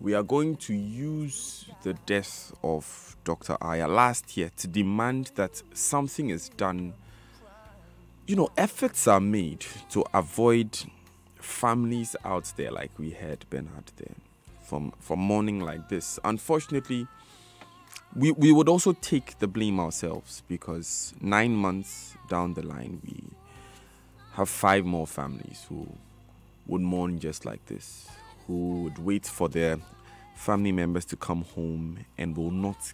we are going to use the death of Dr. Aya last year to demand that something is done. You know, efforts are made to avoid families out there, like we heard Bernard there, from mourning like this. Unfortunately, we would also take the blame ourselves, because 9 months down the line, we have 5 more families who would mourn just like this, who would wait for their family members to come home and will not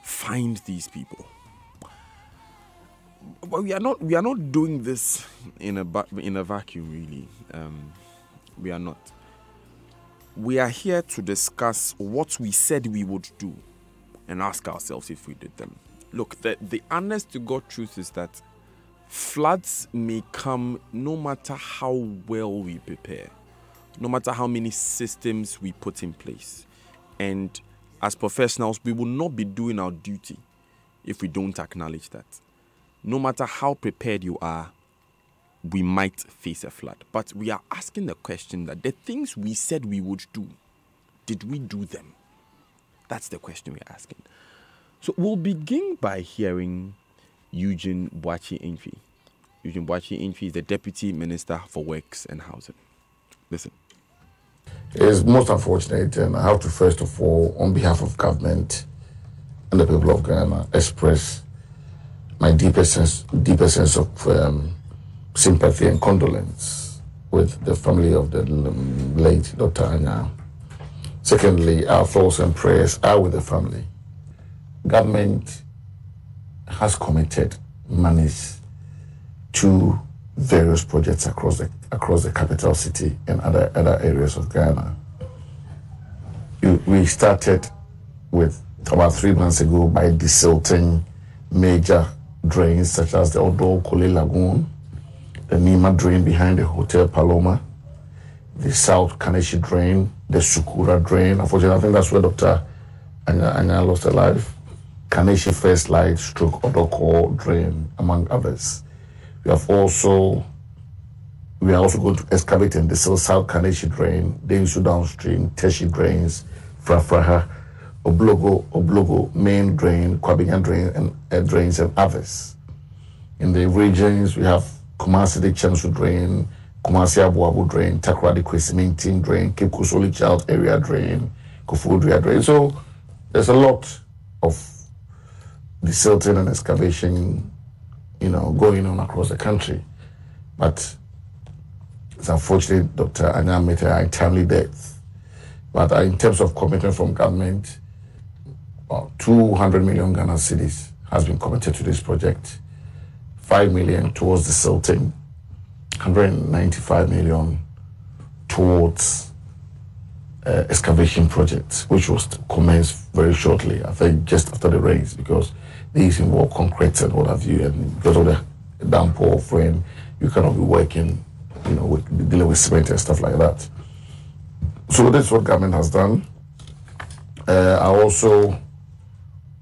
find these people. But we are not doing this in a vacuum, really. We are not. We are here to discuss what we said we would do and ask ourselves if we did them. Look, the honest to God truth is that floods may come no matter how well we prepare, no matter how many systems we put in place. And as professionals, we will not be doing our duty if we don't acknowledge that. No matter how prepared you are, we might face a flood. But we are asking the question that the things we said we would do, did we do them? That's the question we're asking. So we'll begin by hearing Eugene Boakye-Antwi. Eugene Boakye-Antwi is the Deputy Minister for Works and Housing. Listen. It's most unfortunate, and I have to first of all, on behalf of government and the people of Ghana, express my deepest sense of sympathy and condolence with the family of the late Dr. Anya. Secondly, our thoughts and prayers are with the family. Government has committed monies to various projects across the capital city and other areas of Ghana. We started with about 3 months ago by desilting major drains such as the Odo Kole Lagoon, the Nima drain behind the Hotel Paloma, the South Kaneshi drain, the Sukura drain. Unfortunately, I think that's where Dr. Anya lost her life. Kaneshi First Light, stroke Odoko drain, among others. We are also going to excavate and desil South Kaneshi drain, Densu downstream, Teshi drains, Frafraha, Oblogo main drain, Kwabinya drain, and drains and others. In the regions, we have Kumasi de Chansu drain, Kumasi Abu drain, Takrady Kwesimintin drain, Cape Kusoli Child area drain, Kufudria drain. So there's a lot of desilting and excavation, going on across the country. But it's unfortunate Dr. Anya met a untimely death. But in terms of commitment from government, about 200 million Ghana cedis has been committed to this project. 5 million towards the silting, 195 million towards excavation projects, which was to commence very shortly, I think just after the rains, because these involve concrete and what have you, and because of the downpour of rain, you cannot be working, dealing with cement and stuff like that. So that's what government has done. I also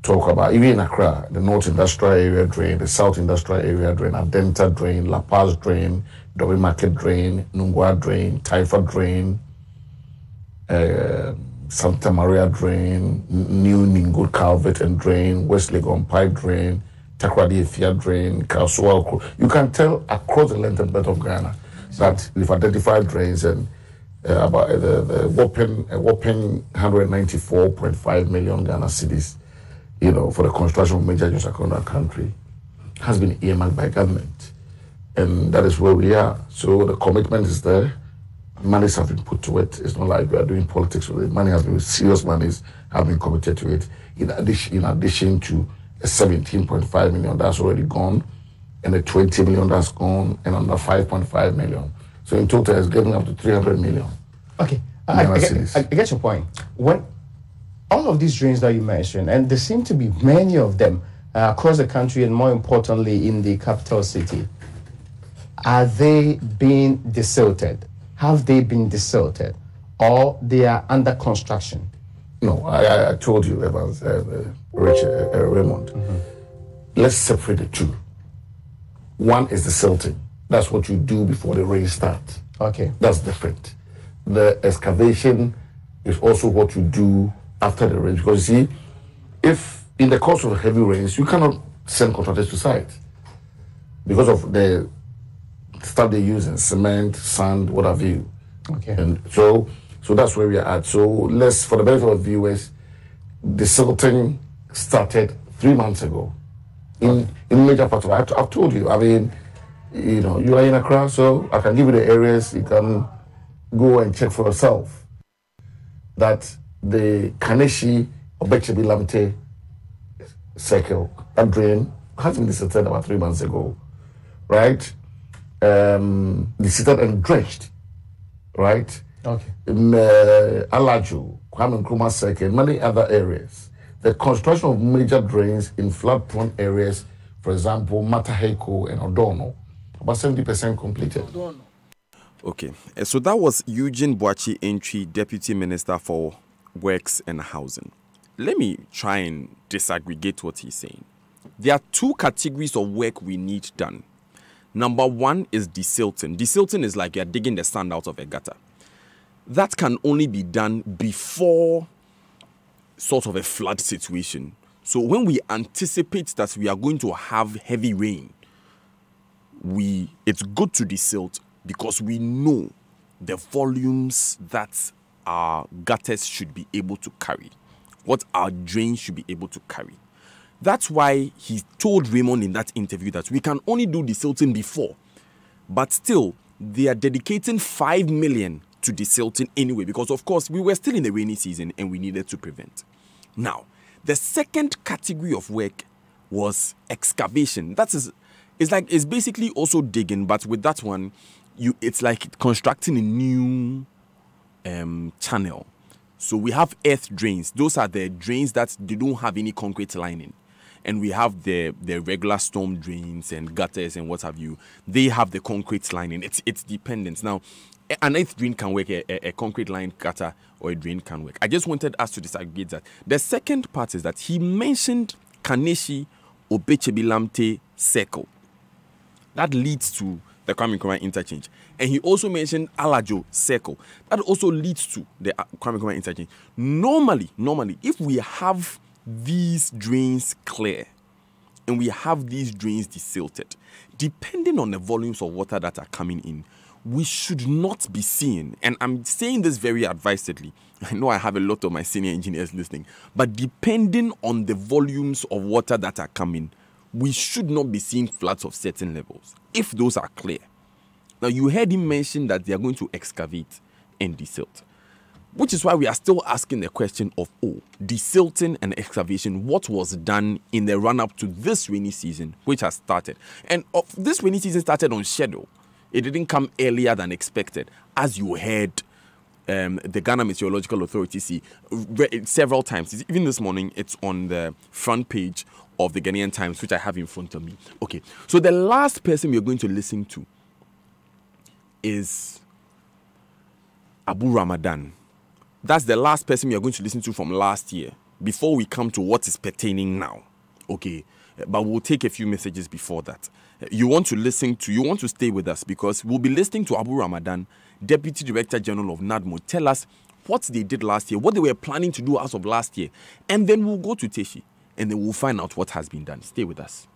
talk about, even in Accra, the North Industrial Area Drain, the South Industrial Area Drain, Adenta Drain, La Paz Drain, Dobe Market Drain, Nungwa Drain, Taifa Drain, Santa Maria Drain, New Ningo Calvert and Drain, West Legon Pipe Drain, Takrady Efia Drain, Kasua. You can tell across the length and breadth of Ghana that we've identified drains, and about the whopping 194.5 million Ghana cedis, for the construction of major drains across the country has been earmarked by government. And that is where we are. So the commitment is there. Monies have been put to it. It's not like we are doing politics with it. Money has been, serious monies have been committed to it. In addition to a 17.5 million that's already gone, and the 20 million that's gone, and another 5.5 million. So in total, it's getting up to 300 million. Okay, I get your point. When all of these drains that you mentioned, and there seem to be many of them across the country, and more importantly in the capital city, are they being desilted? Have they been desilted, or they are under construction? No, I told you, Evans, Raymond. Let's separate the two. One is the silting. That's what you do before the rain starts. Okay. That's different. the excavation is also what you do after the rains. Because you see, if in the course of heavy rains, you cannot send contractors to site because of the stuff they use in cement, sand, what have you. Okay. And so that's where we are at. So let's, for the benefit of viewers, the silting started 3 months ago in major parts of it. I've told you, I mean, you know, you are in Accra, so I can give you the areas. You can go and check for yourself that the Kaneshi Obechebi Lamte circle, that drain has been deserted about 3 months ago, right? Deserted and drenched, right? Okay. Alaju, Kwame Nkrumah circle, many other areas. The construction of major drains in flood-prone areas, for example, Mataheko and Odono, about 70% completed. Okay, so that was Eugene Boachi Entry, Deputy Minister for Works and Housing. Let me try and disaggregate what he's saying. There are two categories of work we need done. Number one is desilting. Desilting is like you're digging the sand out of a gutter. That can only be done before sort of a flood situation. So when we anticipate that we are going to have heavy rain, it's good to desilt because we know the volumes that our gutters should be able to carry, what our drains should be able to carry. That's why he told Raymond in that interview that we can only do desilting before, but still they are dedicating 5 million to desilting anyway, because of course we were still in the rainy season and we needed to prevent. Now, the second category of work was excavation. It's basically also digging, but with that one, it's like constructing a new channel. So we have earth drains. Those are the drains that they don't have any concrete lining. And we have the regular storm drains and gutters and what have you. They have the concrete lining. It's dependent. Now, an earth drain can work, a concrete line gutter or a drain can work. I just wanted us to disaggregate that. The second part is that he mentioned Kaneshi Obechebi Lamte Circle. That leads to the Kwame Nkrumah interchange. And he also mentioned Alajo Circle. That also leads to the Kwame Nkrumah interchange. Normally, if we have these drains clear and we have these drains desilted, depending on the volumes of water that are coming in, we should not be seeing, and I'm saying this very advisedly, I know I have a lot of my senior engineers listening, but depending on the volumes of water that are coming, we should not be seeing floods of certain levels, if those are clear. Now, you heard him mention that they are going to excavate and desilt, which is why we are still asking the question of, desilting and excavation, what was done in the run-up to this rainy season, which has started. And this rainy season started on schedule. It didn't come earlier than expected, as you heard the Ghana Meteorological Authority see several times. Even this morning, it's on the front page of the Ghanaian Times, which I have in front of me. Okay, so the last person we're going to listen to is Abu Ramadan. That's the last person we are going to listen to from last year, before we come to what is pertaining now. Okay, but we'll take a few messages before that. You want to stay with us, because we'll be listening to Abu Ramadan, Deputy Director General of NADMO, tell us what they did last year, what they were planning to do as of last year. And then we'll go to Teshi, and then we'll find out what has been done. Stay with us.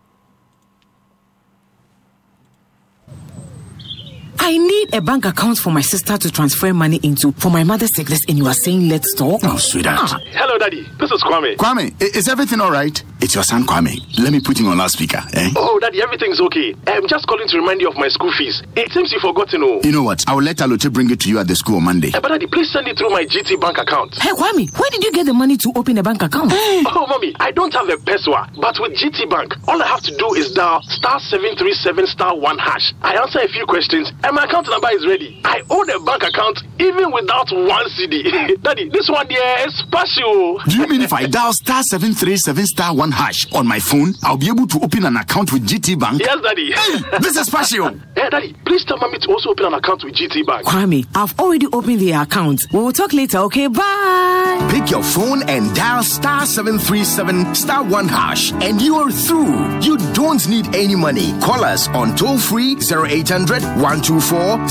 I need a bank account for my sister to transfer money into for my mother's necklace, and you are saying let's talk? Oh, sweetheart. Hello, Daddy. This is Kwame. Kwame, is everything all right? It's your son, Kwame. Let me put him on loudspeaker, eh? Oh, Daddy, everything's okay. I'm just calling to remind you of my school fees. It seems you forgot to know. You know what? I will let Aloche bring it to you at the school on Monday. But Daddy, please send it through my GT bank account. Hey, Kwame, where did you get the money to open a bank account? Oh, Mommy, I don't have a PESWA, but with GT Bank, all I have to do is dial *737*1#. I answer a few questions, and my account number is ready. I own a bank account even without 1 CD. Daddy, this one there is special. Do you mean if I dial *737*1# on my phone, I'll be able to open an account with GT Bank? Yes, Daddy. Hey, this is special. Hey, Daddy, please tell Mommy to also open an account with GT Bank. Kwame, I've already opened the account. We will talk later, okay? Bye. Pick your phone and dial star 737 star 1 hash and you are through. You don't need any money. Call us on toll-free 0800 124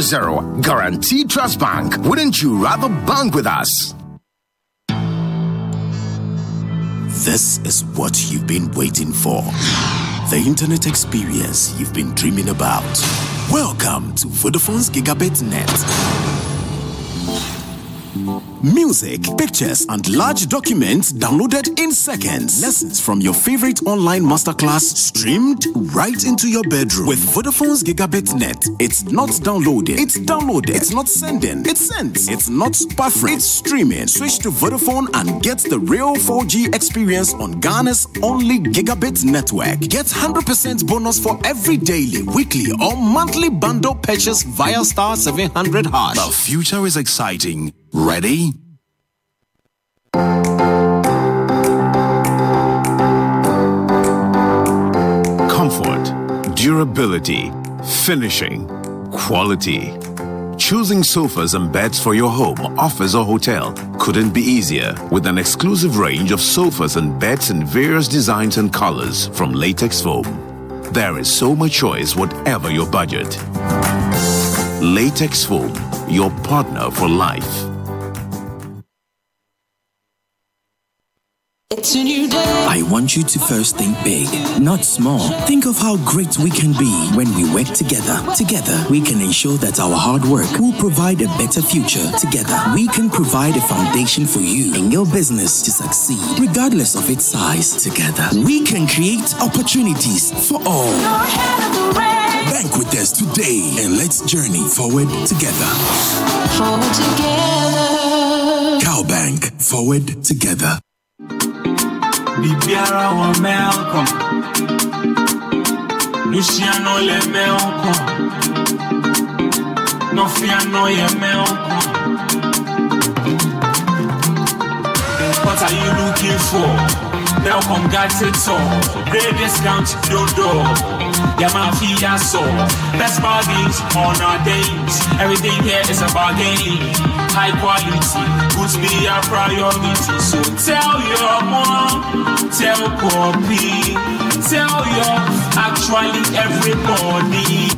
000. Guaranteed Trust Bank. Wouldn't you rather bank with us? This is what you've been waiting for. The internet experience you've been dreaming about. Welcome to Vodafone's Gigabit Net. Music, pictures, and large documents downloaded in seconds. Lessons from your favorite online masterclass streamed right into your bedroom. With Vodafone's Gigabit Net, it's not downloading, it's downloaded. It's not sending, it's sent. It's not buffering, it's streaming. Switch to Vodafone and get the real 4G experience on Ghana's only Gigabit network. Get 100% bonus for every daily, weekly, or monthly bundle purchase via star 700 hash. The future is exciting. Ready? Comfort, durability, finishing, quality. Choosing sofas and beds for your home, office, or hotel couldn't be easier with an exclusive range of sofas and beds in various designs and colors from latex foam. There is so much choice, whatever your budget. Latex foam, your partner for life. It's a new day. I want you to first think big, not small. Think of how great we can be when we work together. Together, we can ensure that our hard work will provide a better future. Together, we can provide a foundation for you and your business to succeed, regardless of its size. Together, we can create opportunities for all. Bank with us today and let's journey forward together. Forward together. Cowbank, forward together. Bibiara wa melko Luciano le melko Nofiano ye melko. What are you looking for? Melcom got it all. Great discount, dodo. Yamafia so. Best bargains on our days. Everything here is a bargain. High quality, goods be a priority. So tell your mom, tell Poppy, tell your actually everybody.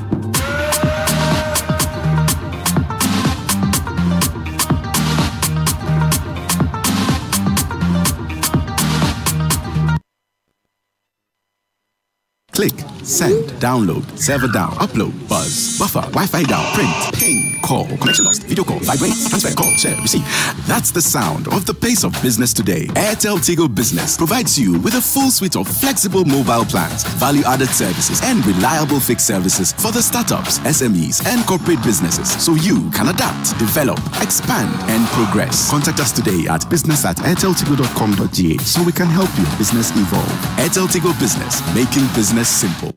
Click, send, download, server down, upload, buzz, buffer, Wi-Fi down, print, ping, call, connection lost, video call, vibrate, transfer, call, share, receive. That's the sound of the pace of business today. Airtel Tigo Business provides you with a full suite of flexible mobile plans, value-added services, and reliable fixed services for the startups, SMEs, and corporate businesses, so you can adapt, develop, expand, and progress. Contact us today at business@airteltigo.com.gh so we can help your business evolve. Airtel Tigo Business, making business simple.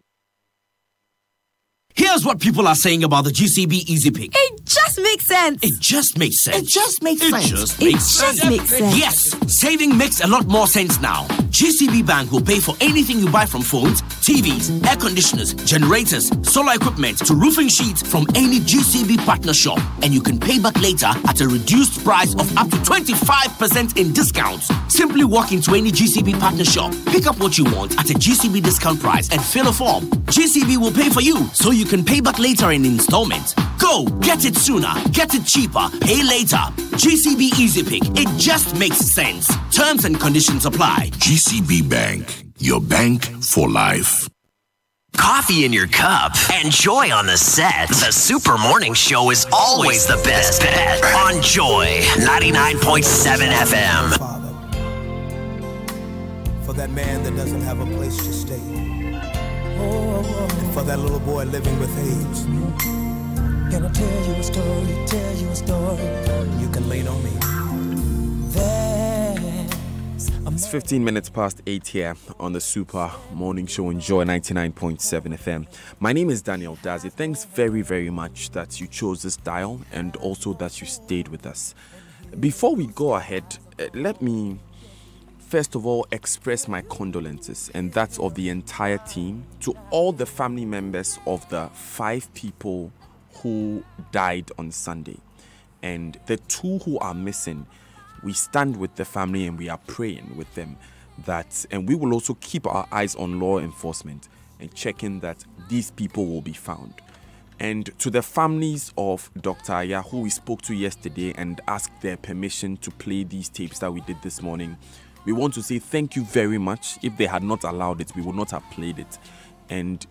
Here's what people are saying about the GCB Easy Pick. It just makes sense. It just makes sense. It just makes sense. It just makes sense. Yes, saving makes a lot more sense now. GCB Bank will pay for anything you buy from phones, TVs, air conditioners, generators, solar equipment to roofing sheets from any GCB partner shop. And you can pay back later at a reduced price of up to 25% in discounts. Simply walk into any GCB partner shop, pick up what you want at a GCB discount price and fill a form. GCB will pay for you so you can pay back later in installments. Go, get it sooner, get it cheaper, pay later. GCB Easy Pick, it just makes sense. Terms and conditions apply. GCB Bank, your bank for life. Coffee in your cup and Joy on the set. The Super Morning Show is always the best bet on Joy 99.7 FM. Father, for that man that doesn't have a place to stay. And for that little boy living with AIDS. Can I tell you a story? Tell you a story. You can lean on me. It's 15 minutes past 8 here on the Super Morning Show on Joy 99.7 FM. My name is Daniel Dazi. Thanks very, very much that you chose this dial and also that you stayed with us. Before we go ahead, let me first of all express my condolences, and that's of the entire team, to all the family members of the 5 people who died on Sunday. And the 2 who are missing, we stand with the family and we are praying with them that, and we will also keep our eyes on law enforcement and checking that these people will be found. And to the families of Dr. Aya, who we spoke to yesterday and asked their permission to play these tapes that we did this morning, we want to say thank you very much. If they had not allowed it, we would not have played it. And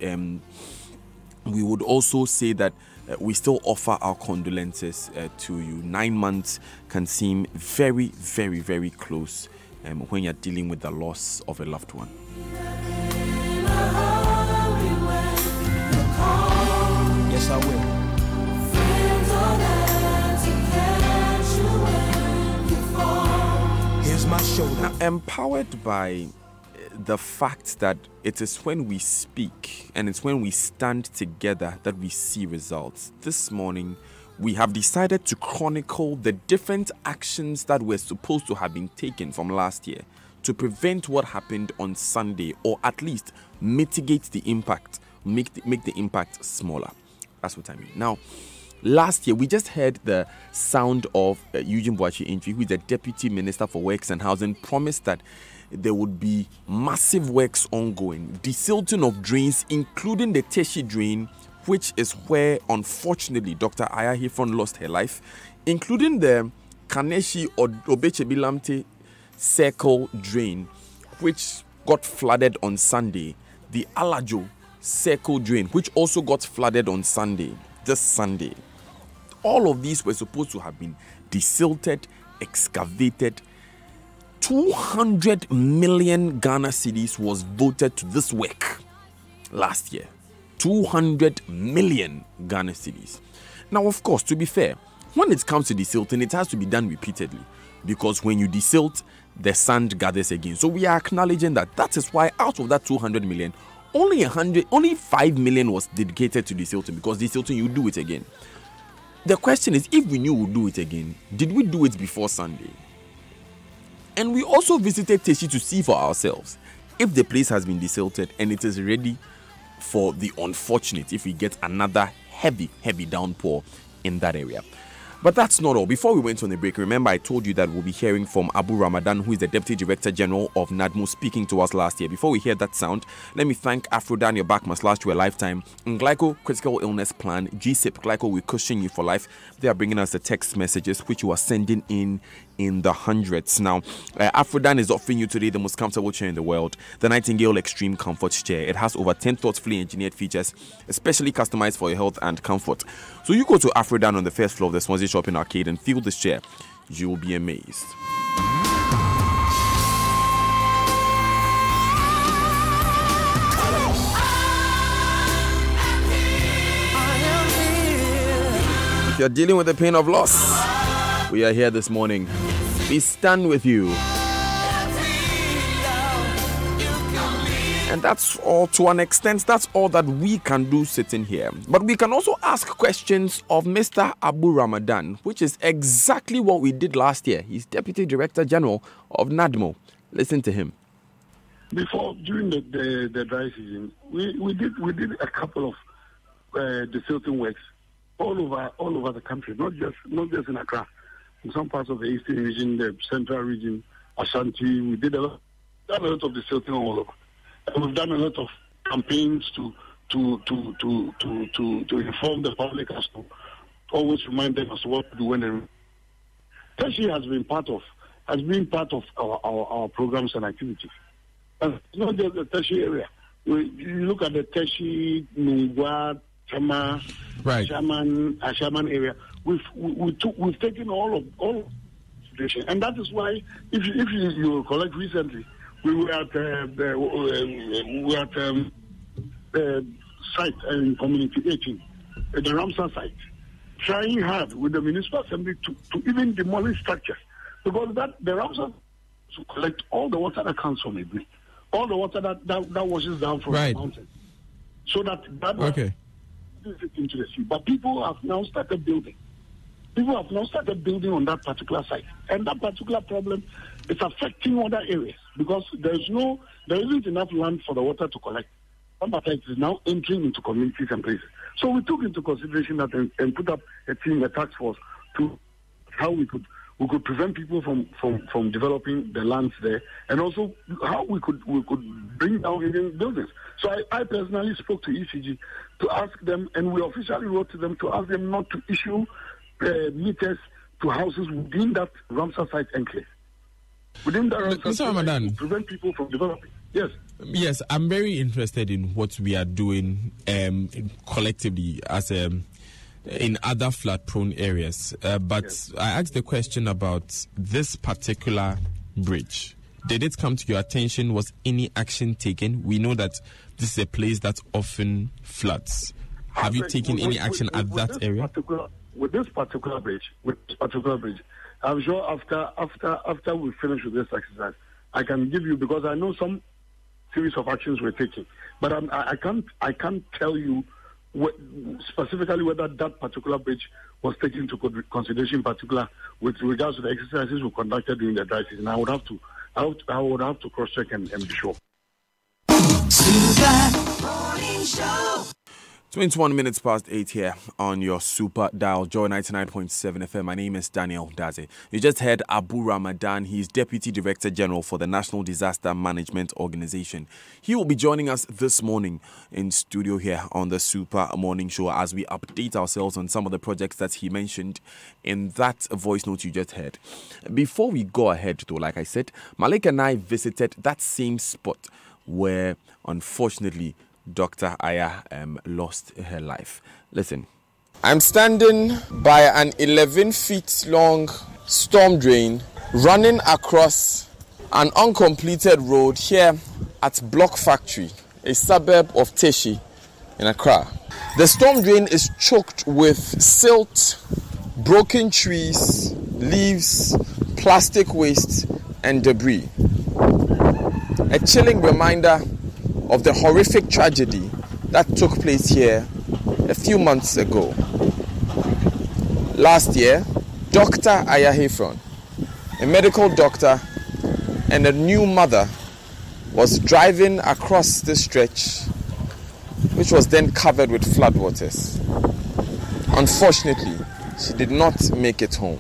we would also say that we still offer our condolences to you. 9 months can seem very, very, very close when you're dealing with the loss of a loved one. Yes, I will. Here's my shoulder. Now, empowered by the fact that it is when we speak and it's when we stand together that we see results, this morning we have decided to chronicle the different actions that were supposed to have been taken from last year to prevent what happened on Sunday, or at least mitigate the impact, make the impact smaller. That's what I mean. Now, last year, we just heard the sound of Eugene Boakye-Antwi, who is the Deputy Minister for Works and Housing, promised that there would be massive works ongoing, desilting of drains, including the Teshi drain, which is where, unfortunately, Dr. Aya Hifron lost her life, including the Kaneshi or Obechebilamte circle drain, which got flooded on Sunday, the Alajo circle drain, which also got flooded on Sunday, this Sunday. All of these were supposed to have been desilted, excavated. 200 million Ghana cedis was voted to this work last year. 200 million Ghana cedis. Now, of course, to be fair, when it comes to desilting, it has to be done repeatedly, because when you desilt, the sand gathers again. So we are acknowledging that. That is why out of that 200 million, only 5 million was dedicated to desilting, because desilting, you do it again. The question is, if we knew we'd do it again, did we do it before Sunday? And we also visited Teshi to see for ourselves if the place has been desilted and it is ready for the unfortunate if we get another heavy downpour in that area. But that's not all. Before we went on the break, remember I told you that we'll be hearing from Abu Ramadan, who is the Deputy Director General of NADMO, speaking to us last year. Before we hear that sound, let me thank Afrodan, your back must last you a lifetime, and Glyco Critical Illness Plan, GSIP Glyco will cushion you for life. They are bringing us the text messages which you are sending in the hundreds. Now, Afrodan is offering you today the most comfortable chair in the world, the Nightingale Extreme Comfort Chair. It has over 10 thoughtfully engineered features, especially customized for your health and comfort. So you go to Afrodan on the first floor of the Swansea Shopping Arcade and feel this chair. You will be amazed. If you're dealing with the pain of loss, we are here this morning. We stand with you. And that's all, to an extent, that's all that we can do sitting here. But we can also ask questions of Mr. Abu Ramadan, which is exactly what we did last year. He's Deputy Director General of NADMO. Listen to him. During the dry season, we did a couple of desilting works all over the country, not just in Accra. In some parts of the eastern region, the central region, Ashanti, we did a lot of desilting all over. And we've done a lot of campaigns to inform the public, as to always remind them as to what to do when they. Teshi has been part of our programs and activities. And it's not just the Teshi area. You look at the Teshi, Nungwa, Chama, right. Ashaman area. We've taken all of situation, and that is why if you recollect recently, we were at site in Community 18, the Ramsar site, trying hard with the municipal assembly to even demolish structures, because the Ramsar to collect all the water that comes from Ibri, all the water that washes down from the mountain, so that okay. into the sea. But people have now started building. People have now started building on that particular site, and that particular problem is affecting other areas because there isn't enough land for the water to collect. It is now entering into communities and places. So we took into consideration that and put up a task force to how we could we could prevent people from developing the lands there, and also how we could bring down even buildings. So I personally spoke to ECG to ask them, and we officially wrote to them to ask them not to issue meters to houses within that Ramsar site enclave. Within that Ramsar site, to prevent people from developing. Yes. Yes, I'm very interested in what we are doing collectively as in other flood-prone areas. But yes. I asked the question about this particular bridge. Did it come to your attention? Was any action taken? We know that this is a place that often floods. Have you taken any action at that area? With this particular bridge, I'm sure after we finish with this exercise, I can give you, because I know some series of actions we're taking, but I can't tell you specifically whether that particular bridge was taken into consideration, particular with regards to the exercises we conducted during the dry season. I would have to cross-check and be sure. 21 minutes past 8 here on your super dial, Joy 99.7 FM. My name is Daniel Daze. You just heard Abu Ramadan. He's Deputy Director General for the National Disaster Management Organization. He will be joining us this morning in studio here on the Super Morning Show as we update ourselves on some of the projects that he mentioned in that voice note you just heard. Before we go ahead, though, like I said, Malik and I visited that same spot where, unfortunately, Dr. Aya lost her life. Listen. I'm standing by an 11 feet long storm drain running across an uncompleted road here at Block Factory, a suburb of Teshi in Accra. The storm drain is choked with silt, broken trees, leaves, plastic waste, and debris. A chilling reminder of the horrific tragedy that took place here a few months ago. Last year, Dr. Aya Hefron, a medical doctor and a new mother, was driving across this stretch, which was then covered with floodwaters. Unfortunately, she did not make it home.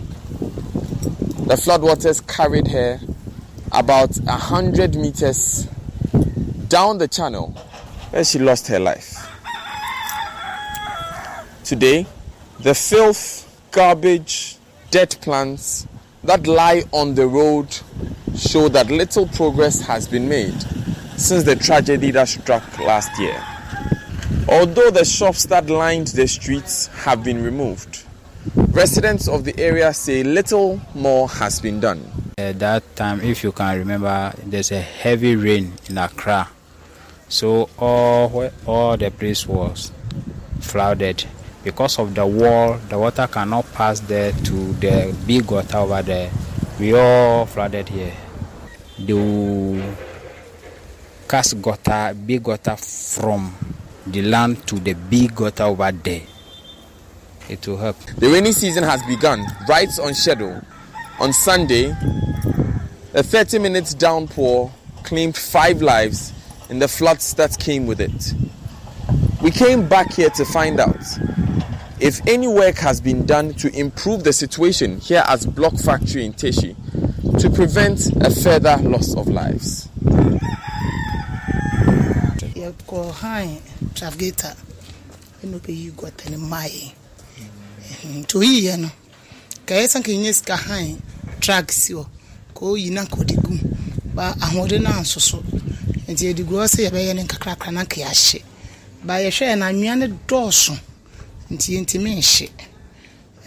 The floodwaters carried her about 100 meters down the channel, where she lost her life. Today, the filth, garbage, dead plants that lie on the road show that little progress has been made since the tragedy that struck last year. Although the shops that lined the streets have been removed, residents of the area say little more has been done. At that time, if you can remember, there's a heavy rain in Accra. So all the place was flooded. Because of the wall, the water cannot pass there to the big gutter over there. We all flooded here. The cast gutter, big gutter from the land to the big gutter over there. It will help. The rainy season has begun right on schedule. On Sunday, a 30-minute downpour claimed 5 lives in the floods that came with it. We came back here to find out if any work has been done to improve the situation here at Block Factory in Teshi to prevent a further loss of lives. Nti edigo se yebeye ne kakrakra na ka yahye ba yehwe na anwea ne dooso nti me nhye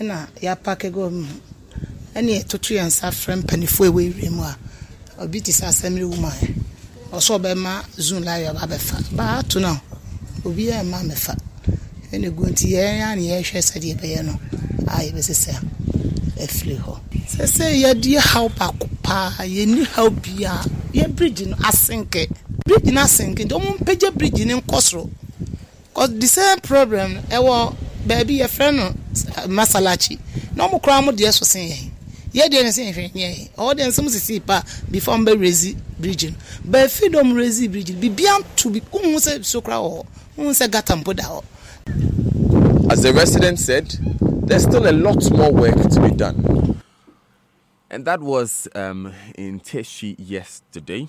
na ya pack go ene etoto yansa frem panifo ewewremu a obi ti sa assembly woman oso be ma zun la ya ba befa ba to na obi e ma mefa ene go nti ye ya ne yehwe sade yebeye no ai be sese efli ho sese ye di help akopa ye ni help ya ye bridge no asinke bridge na asinke do mo peje bridge ni nkosro cause the same problem ewo baby ye friend no masalachi no mo kra mo de so sen ye de ne sen hwe ye all dem some sisi pa before mbe raise bridge ba freedom raise bridge bibian to be hu se so kra ho hu se gata mpoda ho. As the resident said, there's still a lot more work to be done. And that was in Teshi yesterday.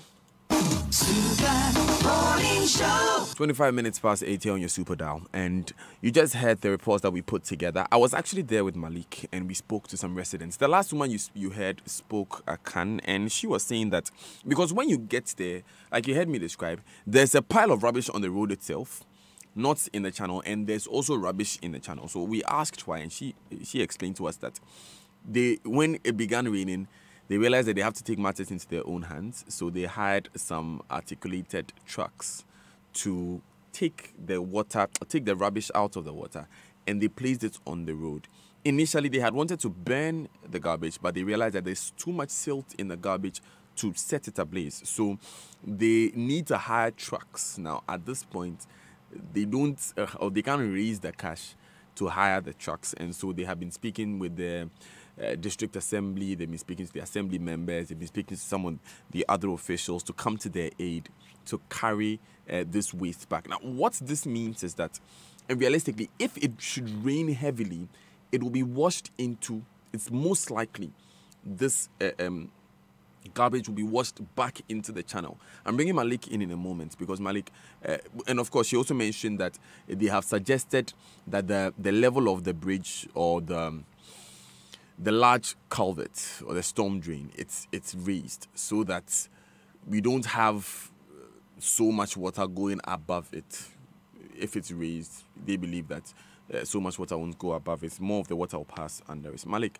25 minutes past 8 here on your super dial, and you just heard the reports that we put together. I was actually there with Malik, and we spoke to some residents. The last woman you heard spoke Akan, and she was saying that because when you get there, like you heard me describe, there's a pile of rubbish on the road itself, not in the channel, and there's also rubbish in the channel. So we asked why, and she explained to us that when it began raining, they realized that they have to take matters into their own hands. So they hired some articulated trucks to take the rubbish out of the water, and they placed it on the road. Initially, they had wanted to burn the garbage, but they realized that there's too much silt in the garbage to set it ablaze. So they need to hire trucks. Now, at this point, they can't raise the cash to hire the trucks. And so they have been speaking with the district assembly, they've been speaking to the assembly members, they've been speaking to some of the other officials to come to their aid to carry this waste back. Now, what this means is that, realistically, if it should rain heavily, it will be washed into, it's most likely, this garbage will be washed back into the channel. I'm bringing Malik in a moment because Malik, and of course, she also mentioned that they have suggested that the level of the bridge or the large culvert or the storm drain, it's raised so that we don't have so much water going above it. If it's raised, they believe that so much water won't go above it. More of the water will pass under it. Malik,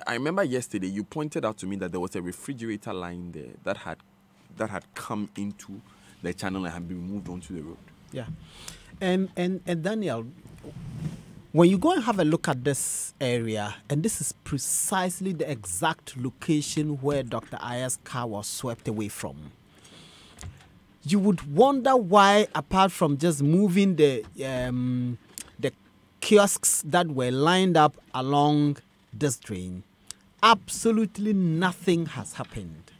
I remember yesterday you pointed out to me that there was a refrigerator line there that had come into the channel and had been moved onto the road. Yeah, and Daniel, when you go and have a look at this area, and this is precisely the exact location where Dr. Aya's car was swept away from, you would wonder why, apart from just moving the kiosks that were lined up along this drain, absolutely nothing has happened.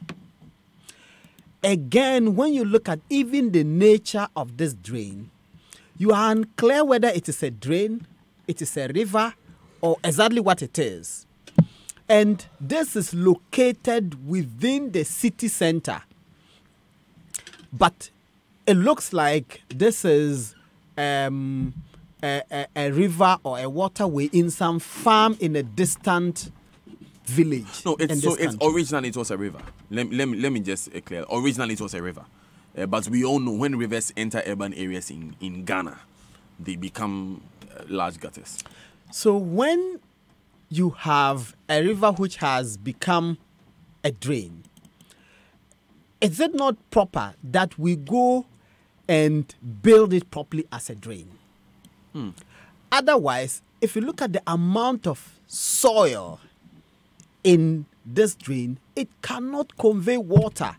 Again, when you look at even the nature of this drain, you are unclear whether it is a drain, it is a river, or exactly what it is. And this is located within the city center. But it looks like this is a river or a waterway in some farm in a distant village. No, originally it was a river. Let me just clear. Originally it was a river. But we all know when rivers enter urban areas in Ghana, they become large gutters. So when you have a river which has become a drain, is it not proper that we go and build it properly as a drain? Otherwise, if you look at the amount of soil in this drain, it cannot convey water.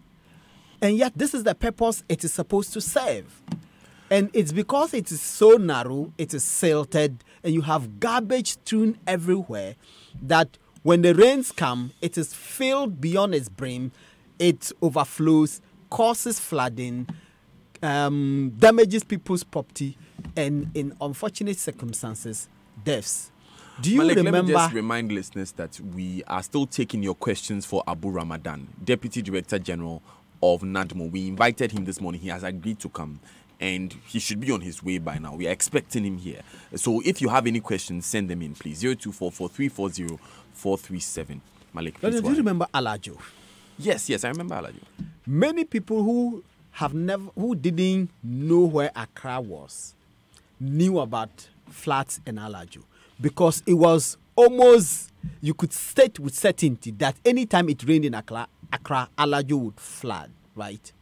And yet this is the purpose it is supposed to serve. And it's because it is so narrow, it is silted, and you have garbage strewn everywhere that when the rains come, it is filled beyond its brim, it overflows, causes flooding, damages people's property, and in unfortunate circumstances, deaths. Do you remember? Let me just remind listeners that we are still taking your questions for Abu Ramadan, Deputy Director General of NADMO. We invited him this morning. He has agreed to come, and he should be on his way by now. We are expecting him here. So if you have any questions, send them in, please. 0244-340-437. Malik, please. Do you remember Alajo? Yes, I remember Alajo. Many people who didn't know where Accra was knew about floods in Alajo, because it was almost, you could state with certainty that anytime it rained in Accra, Alajo would flood, right?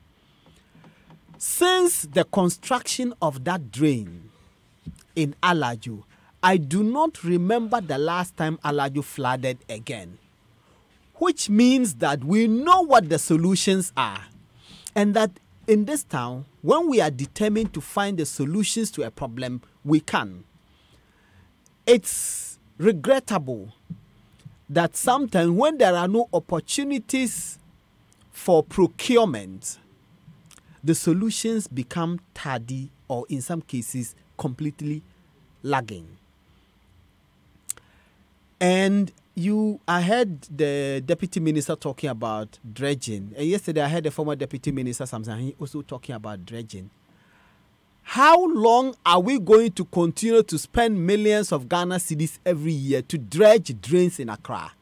Since the construction of that drain in Alajo, I do not remember the last time Alajo flooded again, which means that we know what the solutions are, and that in this town, when we are determined to find the solutions to a problem, we can. It's regrettable that sometimes when there are no opportunities for procurement, the solutions become tardy or in some cases completely lagging. And I heard the deputy minister talking about dredging, and yesterday I heard the former deputy minister Samson also talking about dredging. How long are we going to continue to spend millions of Ghana cedis every year to dredge drains in Accra?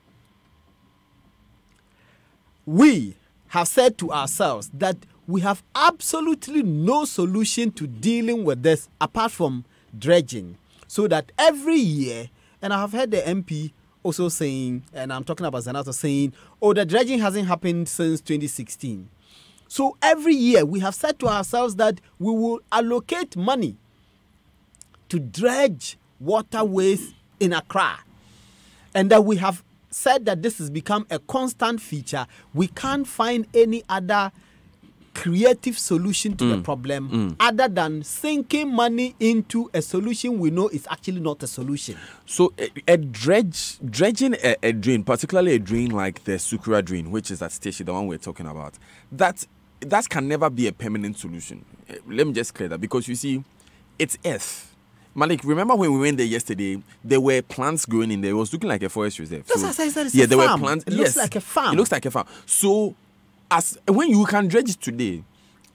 We have said to ourselves that we have absolutely no solution to dealing with this apart from dredging. So that every year, and I have heard the MP also saying, and I'm talking about Zanato saying, oh, the dredging hasn't happened since 2016. So every year we have said to ourselves that we will allocate money to dredge waterways in Accra. And that we have said that this has become a constant feature. We can't find any other creative solution to the problem other than sinking money into a solution we know is actually not a solution. So dredging a drain, particularly a drain like the Sukura drain, which is at Station, the one we're talking about, that can never be a permanent solution. Let me just clear that, because you see, it's earth. Malik, remember when we went there yesterday, there were plants growing in there. It was looking like a forest reserve. That's what I said. It's yeah, a there farm. were plants. It looks like a farm. It looks like a farm. So as when you can dredge it today,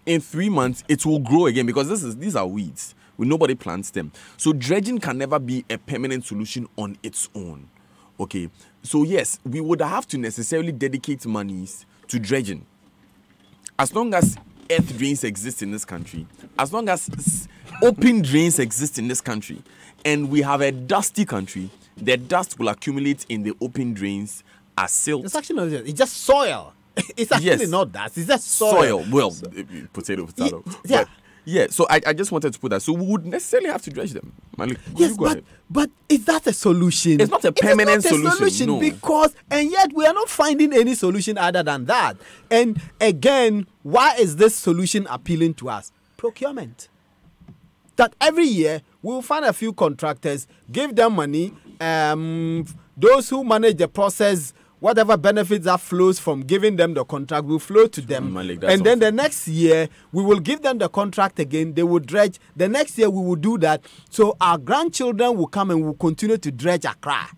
in 3 months it will grow again, because these are weeds. Nobody plants them. So dredging can never be a permanent solution on its own. Okay. So yes, we would have to necessarily dedicate monies to dredging. As long as earth drains exist in this country, as long as open drains exist in this country, and we have a dusty country, the dust will accumulate in the open drains as silt. It's actually not. It's just soil. It's actually not that. It's just soil. Well, potato. Yeah. But, yeah. So I just wanted to put that. So we would necessarily have to dredge them. Malik, yes, but is that a solution? It's not a permanent solution. No. Because, and yet we are not finding any solution other than that. And again, why is this solution appealing to us? Procurement. That every year we will find a few contractors, give them money. Those who manage the process, whatever benefits that flows from giving them the contract will flow to them. Malik, and then the next year, we will give them the contract again. They will dredge. The next year, we will do that. So our grandchildren will come and will continue to dredge Accra.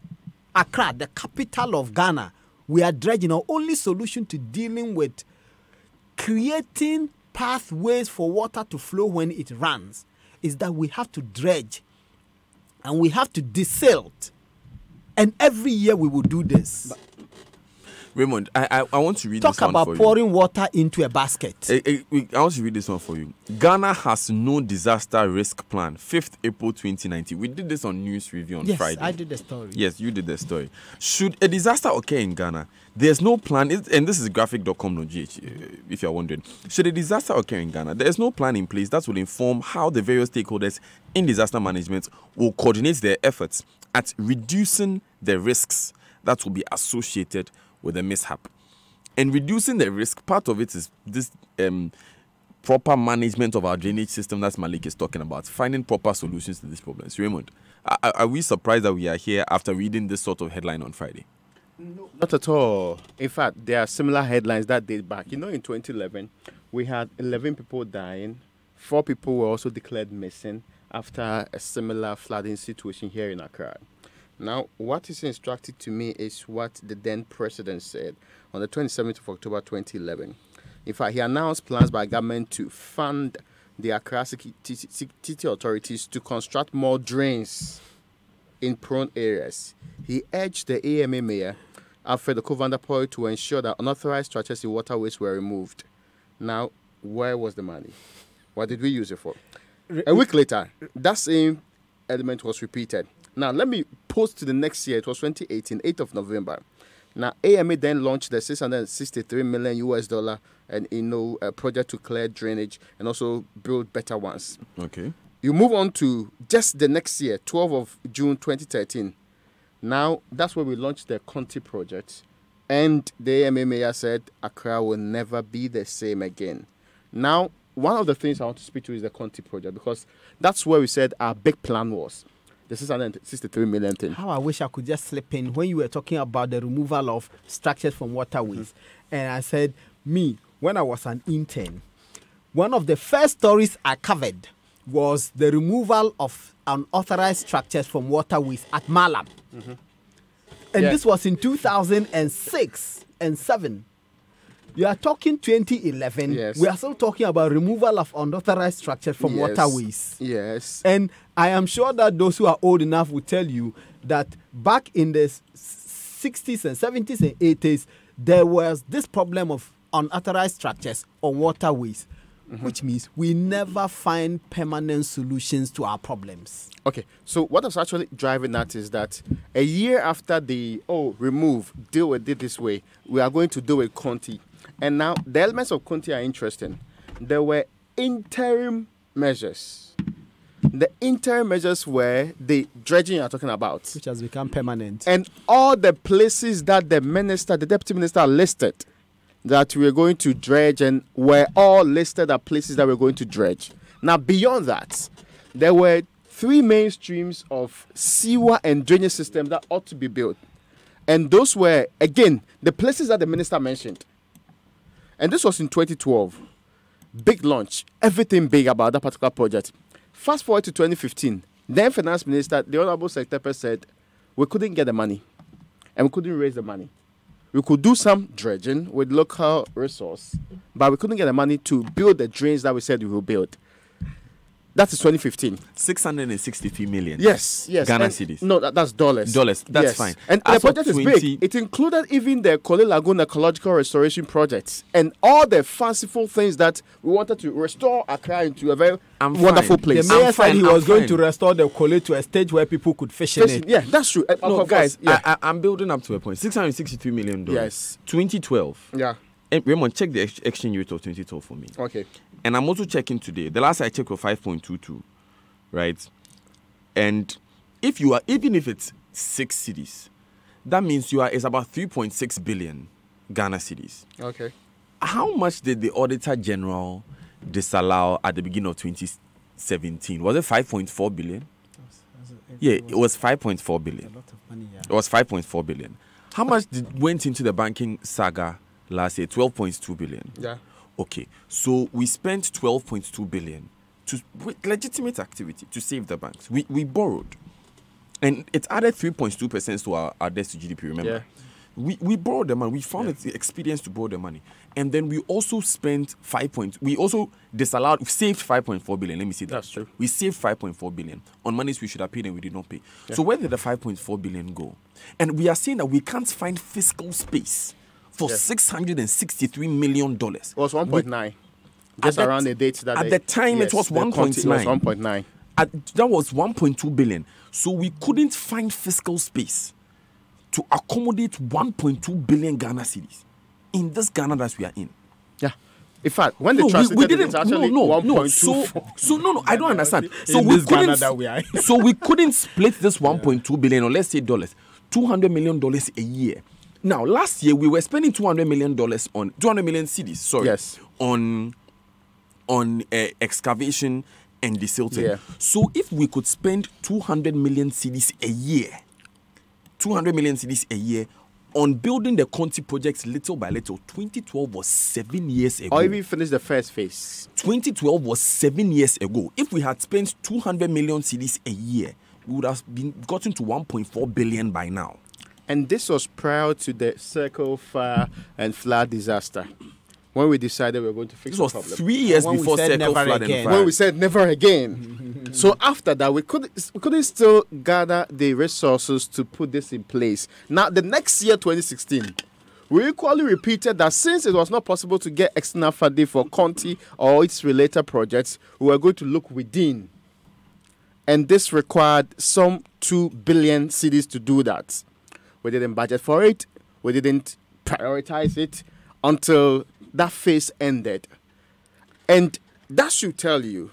Accra, the capital of Ghana. We are dredging. Our only solution to dealing with creating pathways for water to flow when it runs is that we have to dredge and we have to desilt. And every year we will do this. Raymond, I want to read this one for you. Talk about pouring water into a basket. I want to read this one for you. Ghana has no disaster risk plan. 5th April 2019. We did this on News Review on Friday. Yes, I did the story. Yes, you did the story. Should a disaster occur in Ghana, there's no plan. And this is graphic.com.gh, if you're wondering. Should a disaster occur in Ghana, there is no plan in place that will inform how the various stakeholders in disaster management will coordinate their efforts at reducing the risks that will be associated with a mishap. And reducing the risk, part of it is this proper management of our drainage system that Malik is talking about, finding proper solutions to these problems. Raymond, are we surprised that we are here after reading this sort of headline on Friday? No, not at all. In fact, there are similar headlines that date back. In 2011, we had 11 people dying. 4 people were also declared missing after a similar flooding situation here in Accra. Now, what is instructive to me is what the then president said on the 27th of October 2011. In fact, he announced plans by government to fund the Accra city authorities to construct more drains in prone areas. He urged the AMA mayor, Alfred Okovandapoy, to ensure that unauthorized structures in waterways were removed. Now, where was the money? What did we use it for? A week later, that same element was repeated. Now, let me post to the next year. It was 2018, 8th of November. Now, AMA then launched the $663 million and a project to clear drainage and also build better ones. Okay. You move on to just the next year, 12th of June 2013. Now, that's where we launched the Conti project. And the AMA mayor said Accra will never be the same again. Now, one of the things I want to speak to is the Conti project, because that's where we said our big plan was. The 663 million thing. How I wish I could just slip in when you were talking about the removal of structures from waterways. And I said, when I was an intern, one of the first stories I covered was the removal of unauthorized structures from waterways at Malam. And this was in 2006 and 7. You are talking 2011. Yes. We are still talking about removal of unauthorized structures from waterways. Yes. And I am sure that those who are old enough will tell you that back in the 60s and 70s and 80s, there was this problem of unauthorized structures on waterways, which means we never find permanent solutions to our problems. Okay, so what was actually driving that is that a year after the deal with it this way, we are going to do it Conti. And now the elements of Conti are interesting. There were interim measures. The interim measures were the dredging you're talking about, which has become permanent. And all the places that the deputy minister listed that we are going to dredge and were all listed as places that we're going to dredge. Now, beyond that, there were 3 main streams of sewer and drainage system that ought to be built. And those were, again, the places that the minister mentioned. And this was in 2012. Big launch. Everything big about that particular project. Fast forward to 2015. Then Finance Minister, the Honorable Secretary, said, we couldn't get the money. And we couldn't raise the money. We could do some dredging with local resource, but we couldn't get the money to build the drains that we said we will build. That is 2015. 663 million. Yes. Ghana cedis. No, that's dollars. That's yes. fine. And the project is big. It included even the Kole Lagoon ecological restoration project and all the fanciful things that we wanted to restore Accra into a very wonderful place. The mayor said he was going to restore the Kole to a stage where people could fish in it. Yeah, that's true. No, guys, I'm building up to a point. $663 million. Yes. 2012. Yeah. And Raymond, check the exchange rate of 2012 for me. Okay. And I'm also checking today. The last I checked was 5.22, right? And even if it's 6 cities, that means it's about 3.6 billion Ghana cedis. Okay. How much did the Auditor General disallow at the beginning of 2017? Was it 5.4 billion? It was 5.4 billion. A lot of money, yeah. It was 5.4 billion. How much went into the banking saga last year? 12.2 billion. Yeah. Okay, so we spent 12.2 billion with legitimate activity to save the banks. We borrowed, and it added 3.2% to our debt to GDP. Remember, we borrowed the money. We found it expedient to borrow the money, and then we also spent We also saved 5.4 billion. Let me see that. That's true. We saved 5.4 billion on monies we should have paid and we did not pay. So where did the 5.4 billion go? And we are saying that we can't find fiscal space for $663 million. It was 1.9. Just around the date that at the time it was 1.9. It was 1.9. That was 1.2 billion. So we couldn't find fiscal space to accommodate 1.2 billion Ghana cedis in this Ghana that we are in. Yeah. In fact, when they translated it, it's actually 1.2. So I don't understand. So we couldn't split this 1.2 billion, or let's say dollars, $200 million a year. Now, last year we were spending $200 million on 200 million cedis. Sorry, yes, on excavation and desilting. Yeah. So if we could spend 200 million cedis a year, 200 million cedis a year on building the Conti projects little by little, 2012 was 7 years ago. Or even finish the first phase. 2012 was 7 years ago. If we had spent 200 million cedis a year, we would have gotten to 1.4 billion by now. And this was prior to the Circle Fire and flood disaster, when we decided we were going to fix the problem. This was 3 years before Circle Flood and Fire. When we said never again. So after that, we couldn't still gather the resources to put this in place. Now, the next year, 2016, we equally repeated that since it was not possible to get external funding for Conti or its related projects, we were going to look within. And this required some 2 billion cedis to do that. We didn't budget for it. We didn't prioritize it until that phase ended. And that should tell you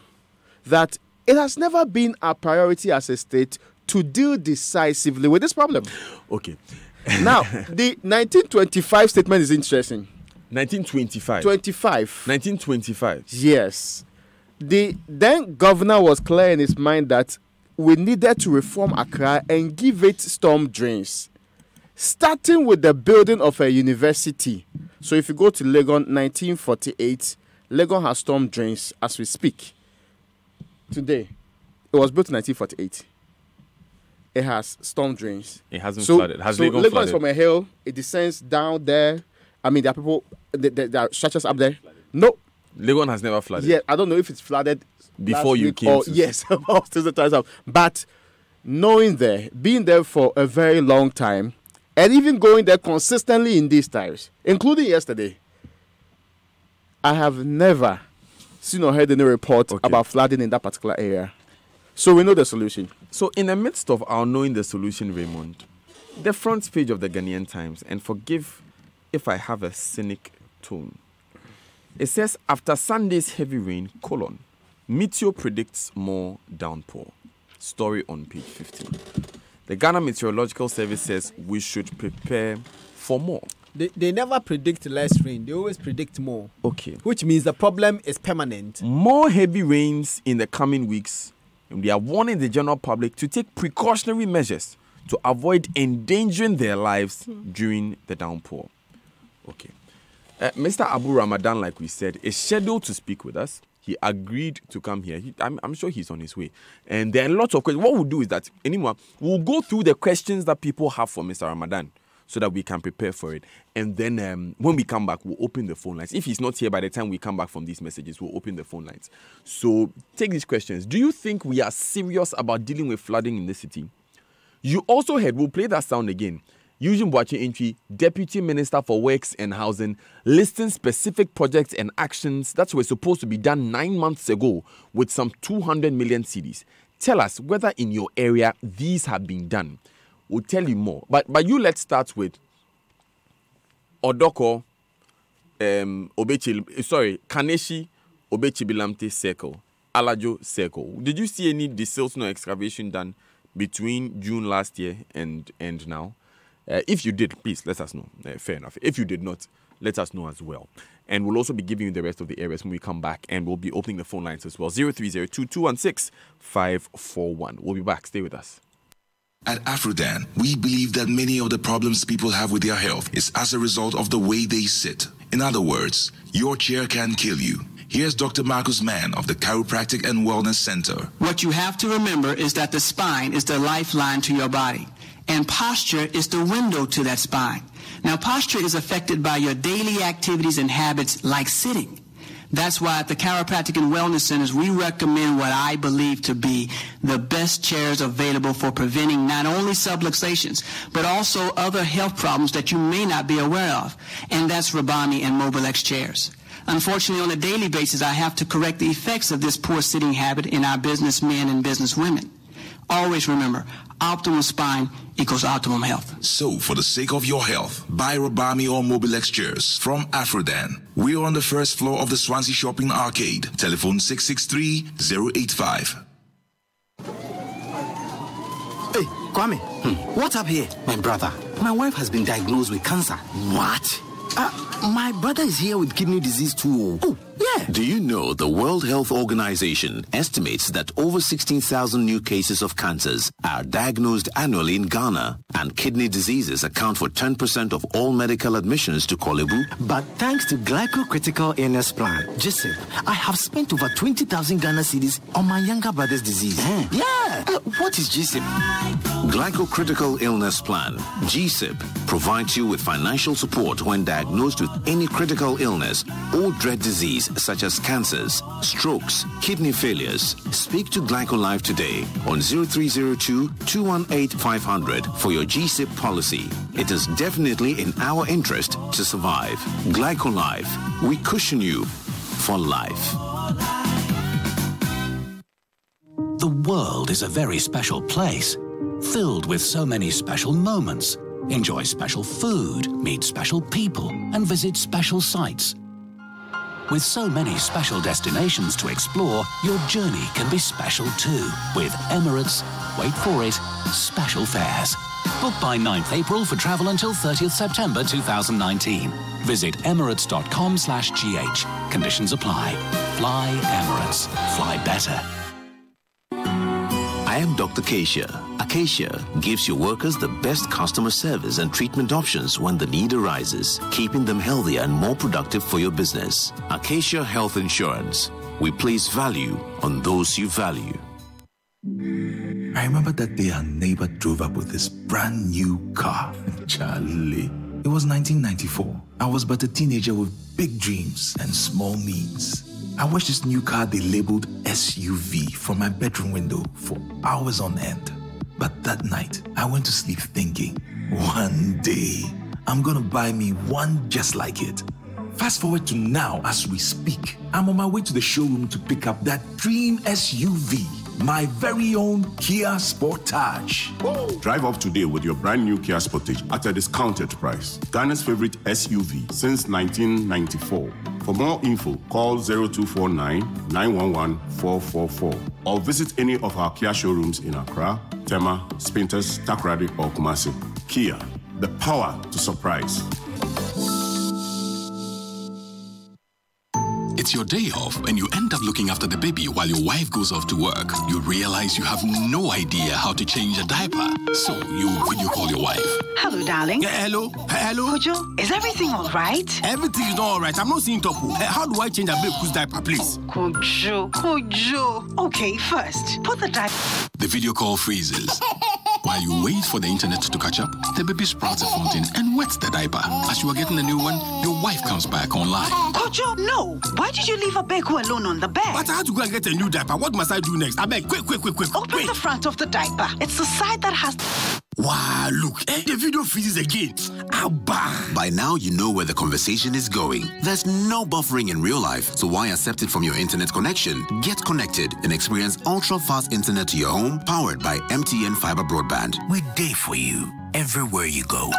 that it has never been our priority as a state to deal decisively with this problem. Okay. Now, the 1925 statement is interesting. 1925? 1925. Yes. The then governor was clear in his mind that we needed to reform Accra and give it storm drains, starting with the building of a university. So if you go to Legon, 1948, Legon has storm drains as we speak. Today, it was built in 1948. it has storm drains. It hasn't flooded. Has Legon Legon flooded? is from a hill. It descends down there. I mean, there are people, there are structures up there. No. Legon has never flooded. Yeah, I don't know if it's flooded before you came. Or, yes, about the times up. But knowing there, being there for a very long time, and even going there consistently in these times, including yesterday, I have never seen or heard any report about flooding in that particular area. So we know the solution. So in the midst of our knowing the solution, Raymond, the front page of the Ghanaian Times, and forgive if I have a cynic tone, it says, after Sunday's heavy rain, Meteo predicts more downpour. Story on page 15. The Ghana Meteorological Service says we should prepare for more. They never predict less rain. They always predict more. Okay. Which means the problem is permanent. More heavy rains in the coming weeks. And they are warning the general public to take precautionary measures to avoid endangering their lives during the downpour. Okay. Mr. Abu Ramadan, like we said, is scheduled to speak with us. He agreed to come here. I'm sure he's on his way. And there are lots of questions. What we'll do is that, we'll go through the questions that people have for Mr. Ramadan so that we can prepare for it. And then when we come back, we'll open the phone lines. If he's not here by the time we come back from these messages, we'll open the phone lines. So take these questions. Do you think we are serious about dealing with flooding in the city? You also heard, we'll play that sound again, Eugene Boachi Entry, Deputy Minister for Works and Housing, listing specific projects and actions that were supposed to be done 9 months ago with some 200 million cedis. Tell us whether in your area these have been done. We'll tell you more. But you, let's start with Odoko, Kaneshi Obechibilamte Circle, Alajo Circle. Did you see any desilting or excavation done between June last year and now? If you did, please let us know. Fair enough. If you did not, let us know as well. And we'll also be giving you the rest of the areas when we come back. And we'll be opening the phone lines as well. 0302-216-541. We'll be back. Stay with us. At Afrodan, we believe that many of the problems people have with their health is as a result of the way they sit. In other words, your chair can kill you. Here's Dr. Marcus Mann of the Chiropractic and Wellness Center. What you have to remember is that the spine is the lifeline to your body, and posture is the window to that spine. Now, posture is affected by your daily activities and habits like sitting. That's why at the Chiropractic and Wellness Centers, we recommend what I believe to be the best chairs available for preventing not only subluxations, but also other health problems that you may not be aware of. And that's Rabami and Mobilex chairs. Unfortunately, on a daily basis, I have to correct the effects of this poor sitting habit in our businessmen and businesswomen. Always remember, optimal spine equals optimum health. So, for the sake of your health, buy Rabami or Mobilex chairs from Afrodan. We are on the first floor of the Swansea Shopping Arcade. Telephone 663-085. Hey, Kwame, what's up here? My brother, my wife has been diagnosed with cancer. What? My brother is here with kidney disease too. Oh, yeah. Do you know the World Health Organization estimates that over 16,000 new cases of cancers are diagnosed annually in Ghana, and kidney diseases account for 10% of all medical admissions to Kolebu? But thanks to Glycocritical Illness Plan, GSIP, I have spent over 20,000 Ghana cedis on my younger brother's disease. Yeah. What is GSIP? Glycocritical Illness Plan, GSIP, provides you with financial support when diagnosed with any critical illness or dread disease such as cancers, strokes, kidney failures. Speak to GlycoLife today on 0302-218-500 for your GSIP policy. It is definitely in our interest to survive. GlycoLife, we cushion you for life. The world is a very special place, filled with so many special moments. Enjoy special food, meet special people, and visit special sites. With so many special destinations to explore, your journey can be special too. With Emirates, wait for it, special fares. Book by 9th April for travel until 30th September 2019. Visit emirates.com/gh. Conditions apply. Fly Emirates. Fly better. I am Dr. Acacia. Acacia gives your workers the best customer service and treatment options when the need arises, keeping them healthier and more productive for your business. Acacia Health Insurance. We place value on those you value. I remember that day our neighbor drove up with this brand new car. Charlie. It was 1994. I was but a teenager with big dreams and small means. I watched this new car they labeled SUV from my bedroom window for hours on end. But that night, I went to sleep thinking, one day, I'm gonna buy me one just like it. Fast forward to now as we speak. I'm on my way to the showroom to pick up that dream SUV, my very own Kia Sportage. Drive up today with your brand new Kia Sportage at a discounted price. Ghana's favorite SUV since 1994. For more info, call 0249-911-444 or visit any of our Kia showrooms in Accra, Tema, Spintex, Takoradi or Kumasi. Kia, the power to surprise. It's your day off and you end up looking after the baby while your wife goes off to work. You realize you have no idea how to change a diaper. So you video call your wife. Hello, darling. Yeah, hello. Hello. Kojo, is everything all right? Everything is not all right. I'm not seeing Topo. How do I change a baby's diaper, please? Kojo. Okay, first, put the diaper. The video call freezes. While you wait for the internet to catch up, the baby sprouts a fountain and wets the diaper. As you are getting a new one, your wife comes back online. Kojo, no. Why did you leave Abeko alone on the bed? But I had to go and get a new diaper. What must I do next? I beg, quick. Open the front of the diaper. It's the side that has... Wow, look, the video freezes again. Abba. By now, you know where the conversation is going. There's no buffering in real life, so why accept it from your internet connection? Get connected and experience ultra-fast internet to your home, powered by MTN Fiber Broadband. We're there for you, everywhere you go.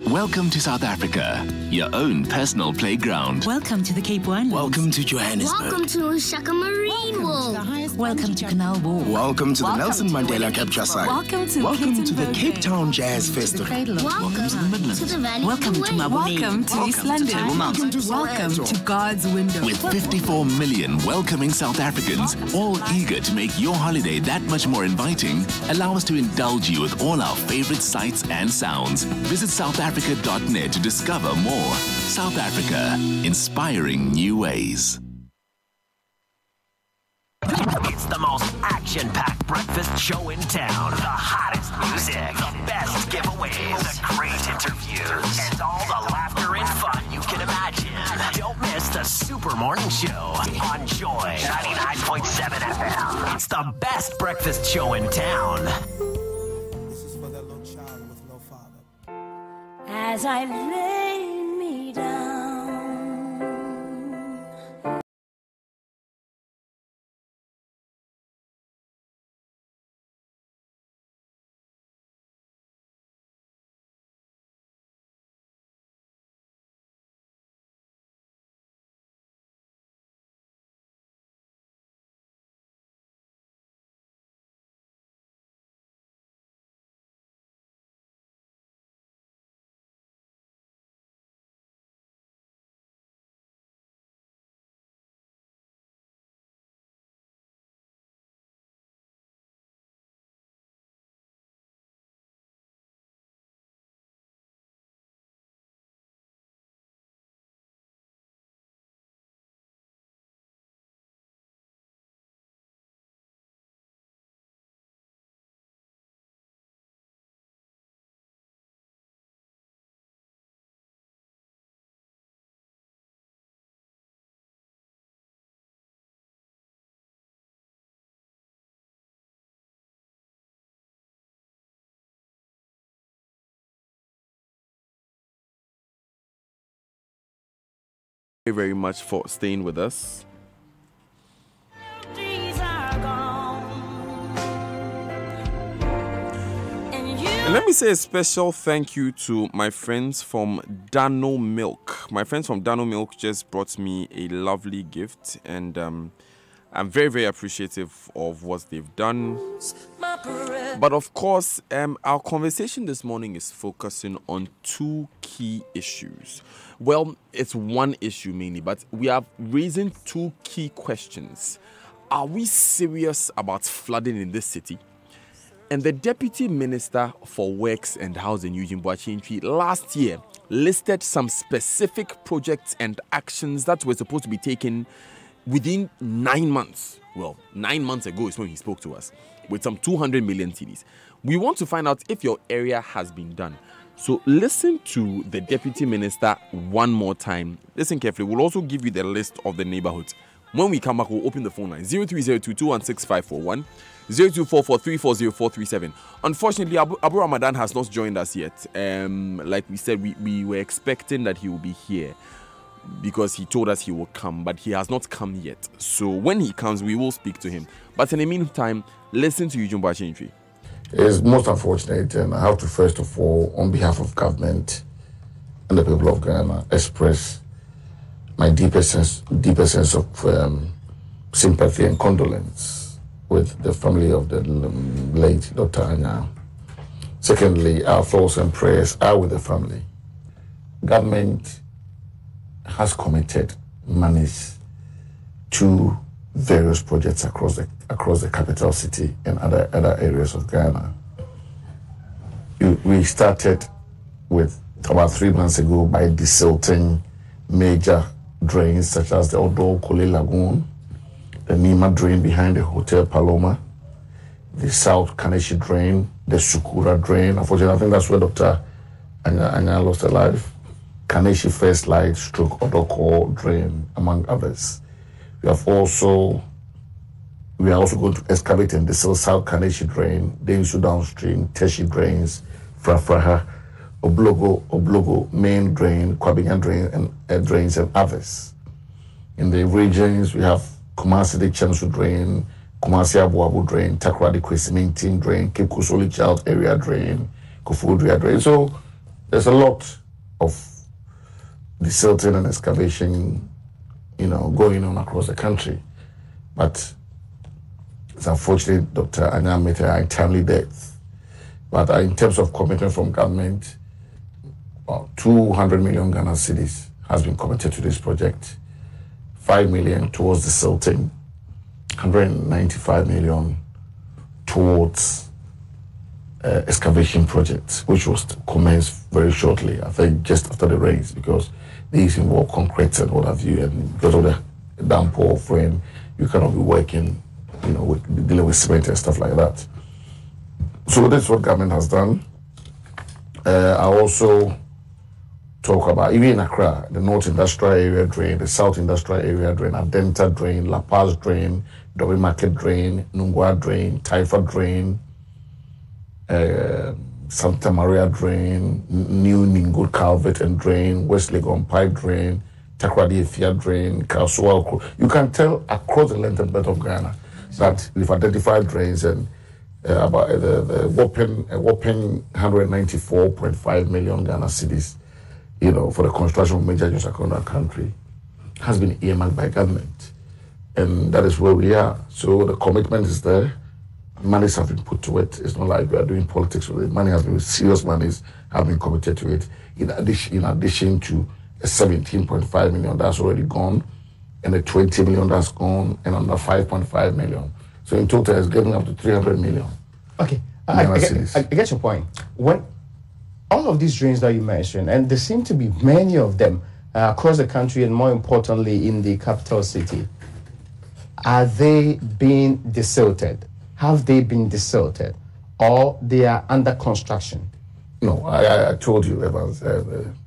Welcome to South Africa, your own personal playground. Welcome to the Cape One. Welcome to Johannesburg. Welcome to Shaka Marine World. Welcome to Canal Walk. Welcome to the Nelson Mandela Capture Site. Welcome to the Cape Town Jazz Festival. Welcome to the Midlands. Welcome to Maboneng. Welcome to East London. Welcome to God's Window. With 54 million welcoming South Africans, all eager to make your holiday that much more inviting, allow us to indulge you with all our favorite sights and sounds. Visit SouthAfrica.net to discover more. South Africa, inspiring new ways. It's the most action-packed breakfast show in town. The hottest music, the best giveaways, the great interviews, and all the laughter and fun you can imagine. Don't miss the Super Morning Show on Joy 99.7 FM. It's the best breakfast show in town. As I lay me down. Thank you very much for staying with us. And let me say a special thank you to my friends from Dano Milk. My friends from Dano Milk just brought me a lovely gift, and I'm very, very appreciative of what they've done. But of course, our conversation this morning is focusing on two key issues. Well, it's one issue mainly, but we are raising two key questions. Are we serious about flooding in this city? And the Deputy Minister for Works and Housing, Eugene Boachintwi, last year listed some specific projects and actions that were supposed to be taken within 9 months, well, 9 months ago is when he spoke to us, with some 200 million cedis. We want to find out if your area has been done. So listen to the deputy minister one more time. Listen carefully. We'll also give you the list of the neighborhoods. When we come back, we'll open the phone line 0302216541, 0244340437. Unfortunately, Abu Ramadan has not joined us yet. Like we said, we were expecting that he will be here because he told us he will come, but he has not come yet. So when he comes, we will speak to him. But in the meantime, listen to Eugene Bachentry. It's most unfortunate, and I have to first of all, on behalf of government and the people of Ghana, express my deepest sense of sympathy and condolence with the family of the late Dr. Anya. Secondly, our thoughts and prayers are with the family. Government has committed monies to various projects across the capital city and other areas of Ghana. We started with about 3 months ago by desilting major drains such as the Odo Kole Lagoon, the Nima drain behind the Hotel Paloma, the South Kaneshi drain, the Sukura drain. Unfortunately, I think that's where Dr. Anya lost her life. Kaneshi First Light, stroke Odoko drain, among others. We are also going to excavate and desil South Kaneshi drain, Densu downstream, Teshi drains, Frafraha, Oblogo main drain, Kwabinga drain, and drains and others. In the regions, we have Kumasi de Chansu drain, Kumasi Abu drain, Takradi Kwesimintin drain, Cape Kusoli Child area drain, Kufudria drain. So there's a lot of desilting and excavation, going on across the country. But it's unfortunate Dr. Anya met her untimely death. But in terms of commitment from government, 200 million Ghana cedis has been committed to this project. 5 million towards the silting, 195 million towards excavation projects, which was commenced very shortly, I think just after the rains, because these involve concrete and what have you, and because of the downpour of rain, you cannot be working, dealing with cement and stuff like that. So that's what government has done. I also talk about, even in Accra, the North Industrial Area Drain, the South Industrial Area Drain, Adenta Drain, La Paz Drain, Dobe Market Drain, Nungwa Drain, Taifa Drain, Santa Maria Drain, New Ningud Calvert and Drain, West Legon Pipe Drain, Takradi Efia Drain, Kasua. You can tell across the length and breadth of Ghana that we've identified drains, and about the whopping 194.5 million Ghana cedis, for the construction of major projects across the country has been earmarked by government. And that is where we are. So the commitment is there. Monies have been put to it. It's not like we are doing politics with it. Money has been, serious monies have been committed to it. In addition to a 17.5 million that's already gone, and a 20 million that's gone, and another 5.5 million. So in total, it's getting up to 300 million. Okay, I get your point. When all of these drains that you mentioned, and there seem to be many of them across the country, and more importantly in the capital city, are they being desilted? Have they been desilted, or they are under construction? No, I told you about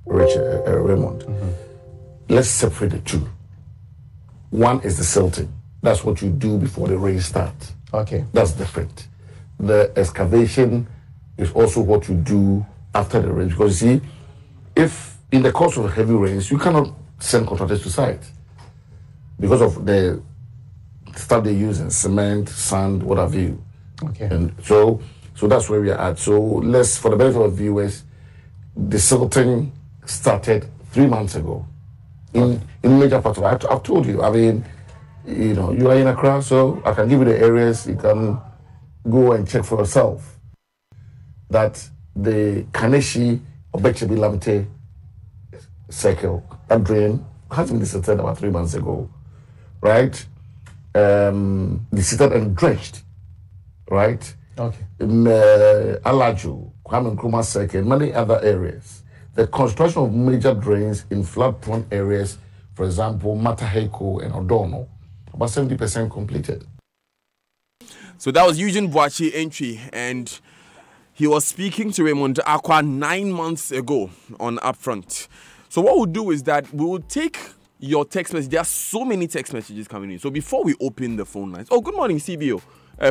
Raymond. Mm-hmm. Let's separate the two. One is the silting. That's what you do before the rain starts. Okay. That's different. The excavation is also what you do after the rain. Because you see, if in the course of heavy rains, you cannot send contractors to site because of the stuff they use in cement, sand, what have you. Okay. And so that's where we are at. So let's, for the benefit of viewers, the silting started 3 months ago in major parts of it. I've told you. I mean, you are in Accra, so I can give you the areas. You can go and check for yourself that the Kaneshi Obechebi Lamte circle, that drain, has been desilted about 3 months ago, right? Desilted and dredged, right? Okay. Alaju, Kwame Nkrumah circle, many other areas. The construction of major drains in flood-prone areas, for example, Mataheko and Odono, about 70% completed. So that was Eugene Boachi entry, and he was speaking to Raymond Aqua 9 months ago on Upfront. So what we'll do is that we will take your text message. There are so many text messages coming in. So before we open the phone lines, good morning, CBO.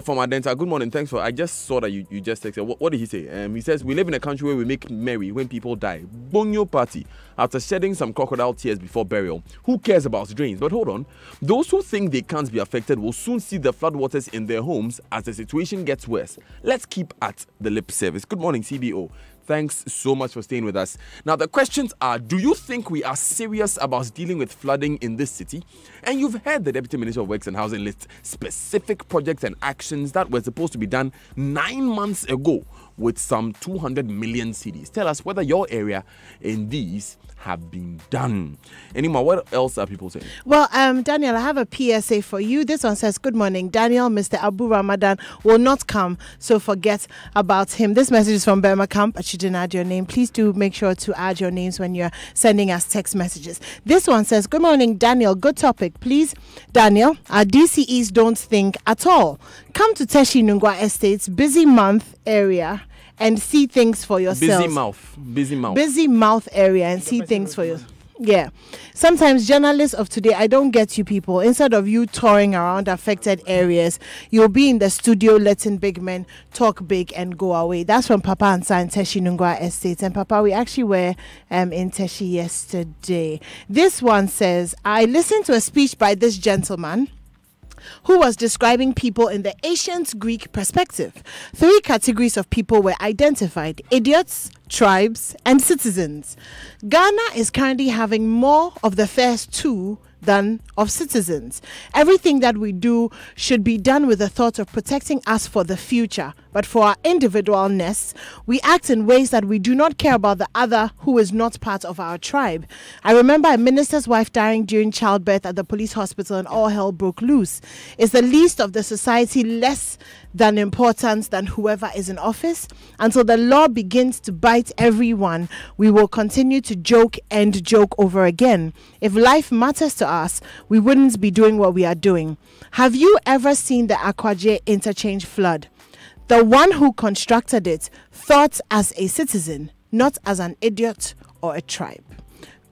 From Adenta, good morning. Thanks for. I just saw that you just texted. What did he say? He says we live in a country where we make merry when people die. Bonyo party after shedding some crocodile tears before burial. Who cares about drains? But hold on, those who think they can't be affected will soon see the floodwaters in their homes as the situation gets worse. Let's keep at the lip service. Good morning, CBO. Thanks so much for staying with us. Now, the questions are, do you think we are serious about dealing with flooding in this city? And you've heard the Deputy Minister of Works and Housing list specific projects and actions that were supposed to be done 9 months ago with some 200 million cedis. Tell us whether your area in these have been done. Anymore, what else are people saying? Well, Daniel, I have a PSA for you. This one says, good morning, Daniel. Mr. Abu Ramadan will not come, so forget about him. This message is from Burma Camp, but you didn't add your name. Please do make sure to add your names when you're sending us text messages. This one says, good morning, Daniel. Good topic. Please, Daniel, our DCEs don't think at all. Come to Teshi Nungwa Estates, busy month area, and see things for yourselves. Busy mouth area and see things for yourself. Yeah. Sometimes journalists of today, I don't get you people. Instead of you touring around affected areas, you'll be in the studio letting big men talk big and go away. That's from Papa and Sa in Teshi Nungwa Estates. And Papa, we actually were in Teshi yesterday. This one says, I listened to a speech by this gentleman who was describing people in the ancient Greek perspective. 3 categories of people were identified: idiots, tribes, and citizens. Ghana is currently having more of the first 2 than of citizens. Everything that we do should be done with the thought of protecting us for the future. But for our individualness, we act in ways that we do not care about the other who is not part of our tribe. I remember a minister's wife dying during childbirth at the police hospital and all hell broke loose. Is the least of the society less than important than whoever is in office? Until the law begins to bite everyone, we will continue to joke and joke over again. If life matters to us, we wouldn't be doing what we are doing. Have you ever seen the Akwaje interchange flood? The one who constructed it thought as a citizen, not as an idiot or a tribe.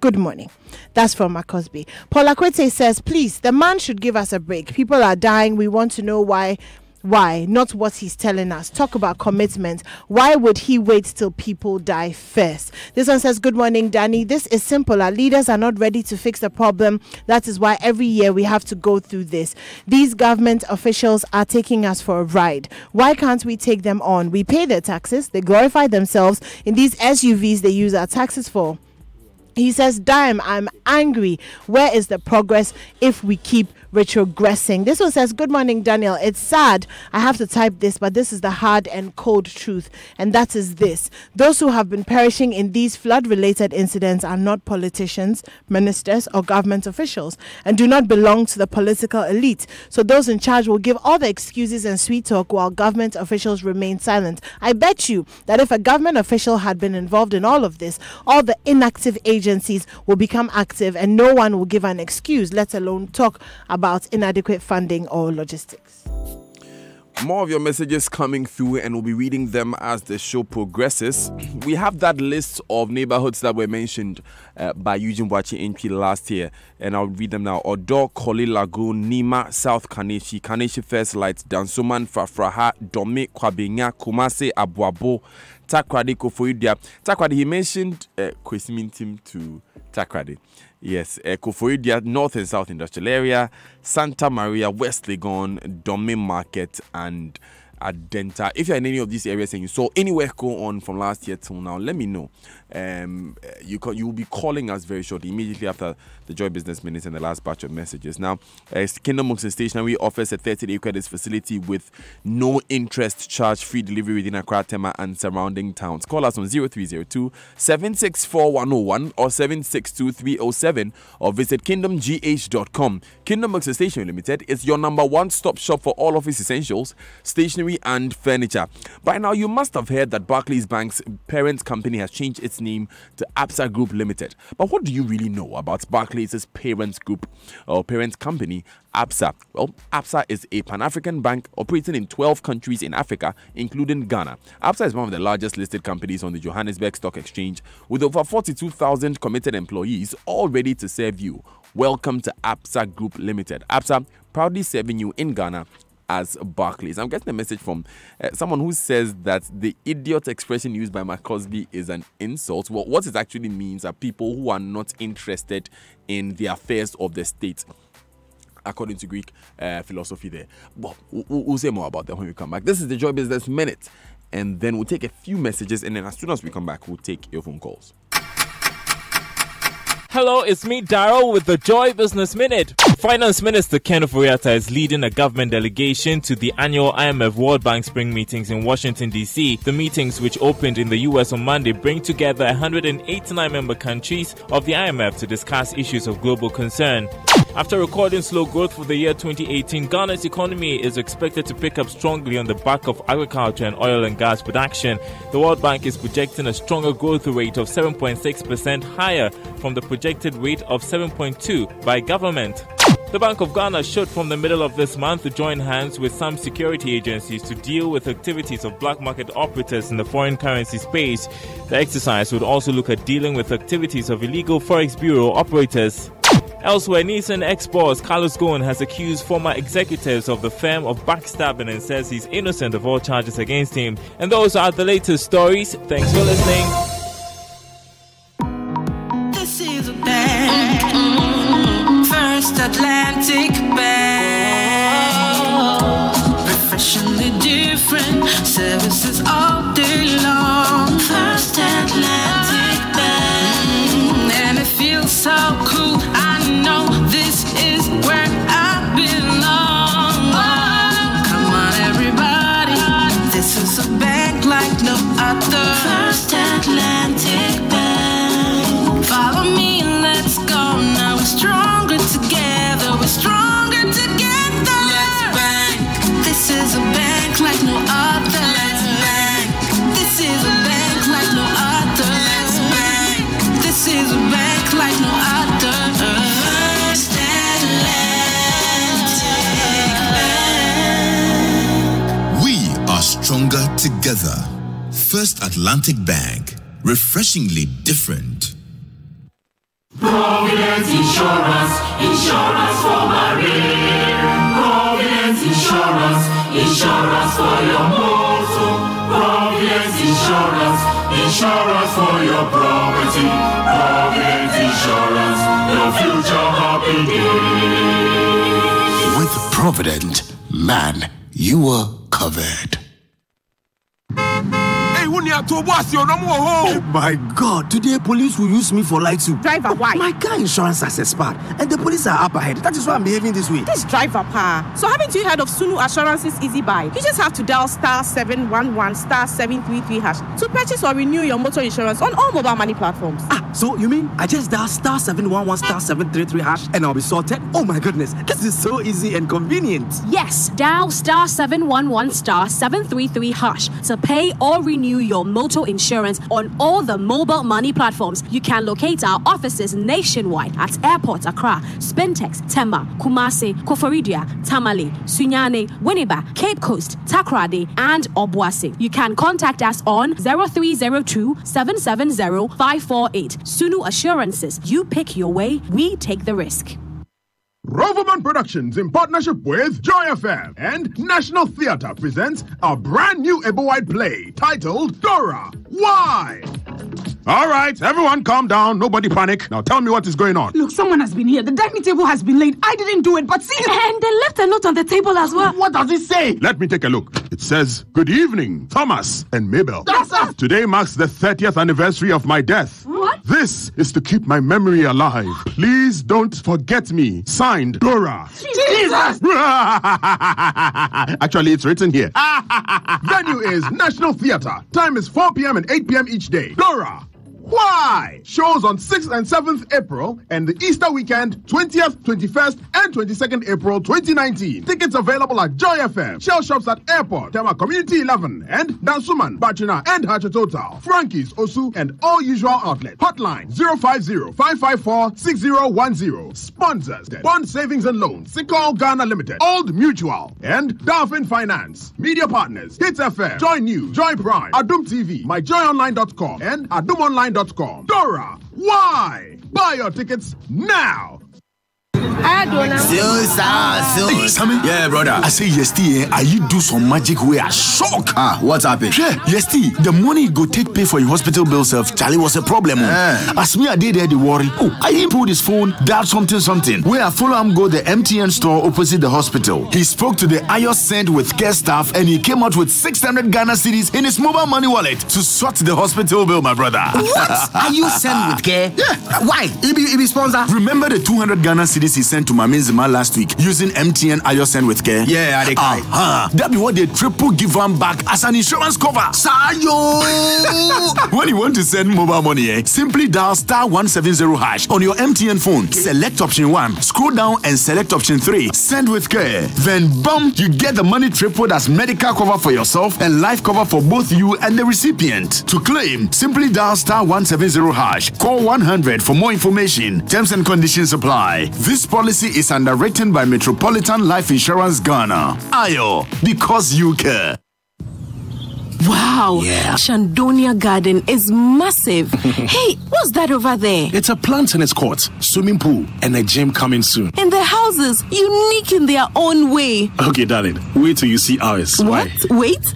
Good morning. That's from Makosby. Paul Akwete says, please, the man should give us a break. People are dying. We want to know why, not what he's telling us. Talk about commitment. Why would he wait till people die first? This one says, good morning, Danny. This is simple. Our leaders are not ready to fix the problem. That is why every year we have to go through this. These government officials are taking us for a ride. Why can't we take them on? We pay their taxes. They glorify themselves in these SUVs they use our taxes for. He says, damn, I'm angry. Where is the progress if we keep retrogressing? This one says, good morning, Daniel. It's sad I have to type this, but this is the hard and cold truth. And that is this. Those who have been perishing in these flood-related incidents are not politicians, ministers, or government officials, and do not belong to the political elite. So those in charge will give all the excuses and sweet talk while government officials remain silent. I bet you that if a government official had been involved in all of this, all the inactive agencies will become active and no one will give an excuse, let alone talk about inadequate funding or logistics. More of your messages coming through, and we'll be reading them as the show progresses. We have that list of neighborhoods that were mentioned by Eugene Boachi MP last year, and I'll read them now. Odo, Koli Lagoon, Nima, South Kaneshi, Kaneshi First Light, Dansoman, Fafraha, Dome, Kwabenya, Kumase, Abuabo, Takrady, Koforidua. Takrady, he mentioned Kwesimintim to Takrady. Yes, Koforidua, North and South Industrial Area, Santa Maria, West Legon, Dome Market, and Adenta. If you're in any of these areas and you saw any work go on from last year till now, let me know. You will be calling us very shortly, immediately after the Joy Business Minutes and the last batch of messages. Now, Kingdom Books and Stationery offers a 30-day credit facility with no interest charge, free delivery within Accra, Tema, and surrounding towns. Call us on 0302-764-101 or 762-307 or visit kingdomgh.com. Kingdom Books and Stationery Limited is your #1 stop shop for all office essentials, stationery, stationery and furniture. By now, you must have heard that Barclays Bank's parent company has changed its name to Absa Group Limited. But what do you really know about Barclays' parent group or parent company, Absa? Well, Absa is a Pan-African bank operating in 12 countries in Africa, including Ghana. Absa is one of the largest listed companies on the Johannesburg Stock Exchange, with over 42,000 committed employees all ready to serve you. Welcome to Absa Group Limited. Absa proudly serving you in Ghana as Barclays. I'm getting a message from someone who says that the idiot expression used by Mark Cosby is an insult. Well, what it actually means are people who are not interested in the affairs of the state, according to Greek philosophy there. Well, we'll say more about that when we come back. This is the Joy Business Minute, and then we'll take a few messages, and then as soon as we come back, we'll take your phone calls. Hello, it's me, Daryl, with the Joy Business Minute. Finance Minister Ken Ofori-Atta is leading a government delegation to the annual IMF World Bank Spring Meetings in Washington, D.C. The meetings, which opened in the U.S. on Monday, bring together 189 member countries of the IMF to discuss issues of global concern. After recording slow growth for the year 2018, Ghana's economy is expected to pick up strongly on the back of agriculture and oil and gas production. The World Bank is projecting a stronger growth rate of 7.6% higher from the projected rate of 7.2% by government. The Bank of Ghana should, from the middle of this month, join hands with some security agencies to deal with activities of black market operators in the foreign currency space. The exercise would also look at dealing with activities of illegal Forex Bureau operators. Elsewhere, Nissan ex-boss Carlos Ghosn has accused former executives of the firm of backstabbing and says he's innocent of all charges against him. And those are the latest stories. Thanks for listening. This is a bank, First Atlantic Bank, refreshingly different services all day long. First Atlantic Bank, and it feels so cool. I know this is where I belong. Come on, everybody, this is a bank like no other. First Atlantic Bank. Follow me, let's go. Now we're stronger together. We're stronger together. Let's bank. This is a bank like no other. Let's bank. This is a bank like no other. Let's bank. This is a bank like no other. First Atlantic Bank. We are stronger together. First Atlantic Bank, refreshingly different. Providence Insurance, insurance for marine. Providence Insurance, insurance for your motor. Providence Insurance, insurance for your property. Providence Insurance, your future happy days. With Provident, man, you are covered. Oh my God, today police will use me for light soup. Driver, why? My car insurance has expired and the police are up ahead. That is why I'm behaving this way. This driver, pa. So haven't you heard of Sunu Assurance's Easy Buy? You just have to dial *711 *733# to purchase or renew your motor insurance on all mobile money platforms. So you mean I just dial *711 *733# and I'll be sorted? Oh my goodness, this is so easy and convenient. Yes, dial *711 *733# to pay or renew your motor insurance on all the mobile money platforms. You can locate our offices nationwide at Airport Accra, Spintex, Tema, Kumasi, Koforidua, Tamale, Sunyane, Winneba, Cape Coast, Takoradi, and Obuasi. You can contact us on 0302 770 548. Sunu Assurances. You pick your way, we take the risk. Roverman Productions, in partnership with Joy FM and National Theatre, presents a brand new Ebo-wide play titled Dora. Why? All right, everyone calm down. Nobody panic. Now tell me what is going on. Look, someone has been here. The dining table has been laid. I didn't do it, but see... And they left a note on the table as well. What does it say? Let me take a look. It says, "Good evening, Thomas and Mabel. That's us. Today marks the 30th anniversary of my death. What? This is to keep my memory alive. Please don't forget me. Signed, Dora." Jesus! Actually, it's written here. Venue is National Theatre. Time is 4 p.m. and 8 p.m. each day. Dora, why? Shows on 6th and 7th April and the Easter weekend, 20th, 21st, and 22nd April 2019. Tickets available at Joy FM, Shell Shops at Airport, Tema Community 11, and Dansuman, Bachina, and Hacha Total, Frankie's, Osu, and all usual outlets. Hotline 050-554-6010. Sponsors: Bond Savings and Loans, Sikol Ghana Limited, Old Mutual, and Dolphin Finance. Media partners: Hits FM, Joy News, Joy Prime, Adum TV, MyJoyOnline.com, and AdumOnline.com. Dora, why? Buy your tickets now. Hey, Sammy. Yeah, brother. I say yesterday, you do some magic way I shock. What's happened? Yeah, yesterday, the money go take pay for your hospital bill self. Charlie was a problem. As me, I did there, the worry. Oh, I didn't put his phone, dial something. Where I follow him go the MTN store opposite the hospital. He spoke to the iOS Send with care staff and he came out with 600 Ghana cedis in his mobile money wallet to sort the hospital bill, my brother. What? Are you send with care? Yeah. Why? It be sponsor. Remember the 200 Ghana cedis he sent to Mami Zima last week using MTN iOS Send with care? Yeah, I that be what they triple give one back as an insurance cover. Sayo! When you want to send mobile money, simply dial *170# on your MTN phone. Select option 1, scroll down and select option 3, send with care. Then bam, you get the money tripled as medical cover for yourself and life cover for both you and the recipient. To claim, simply dial *170#. Call 100 for more information. Terms and conditions apply. This policy is underwritten by Metropolitan Life Insurance Ghana. Ayo, because you care. Wow, Shandonia Garden is massive. Hey, what's that over there? It's a plant tennis court, swimming pool, and a gym coming soon. And the houses, unique in their own way. Okay, darling, wait till you see ours. What? Why? Wait.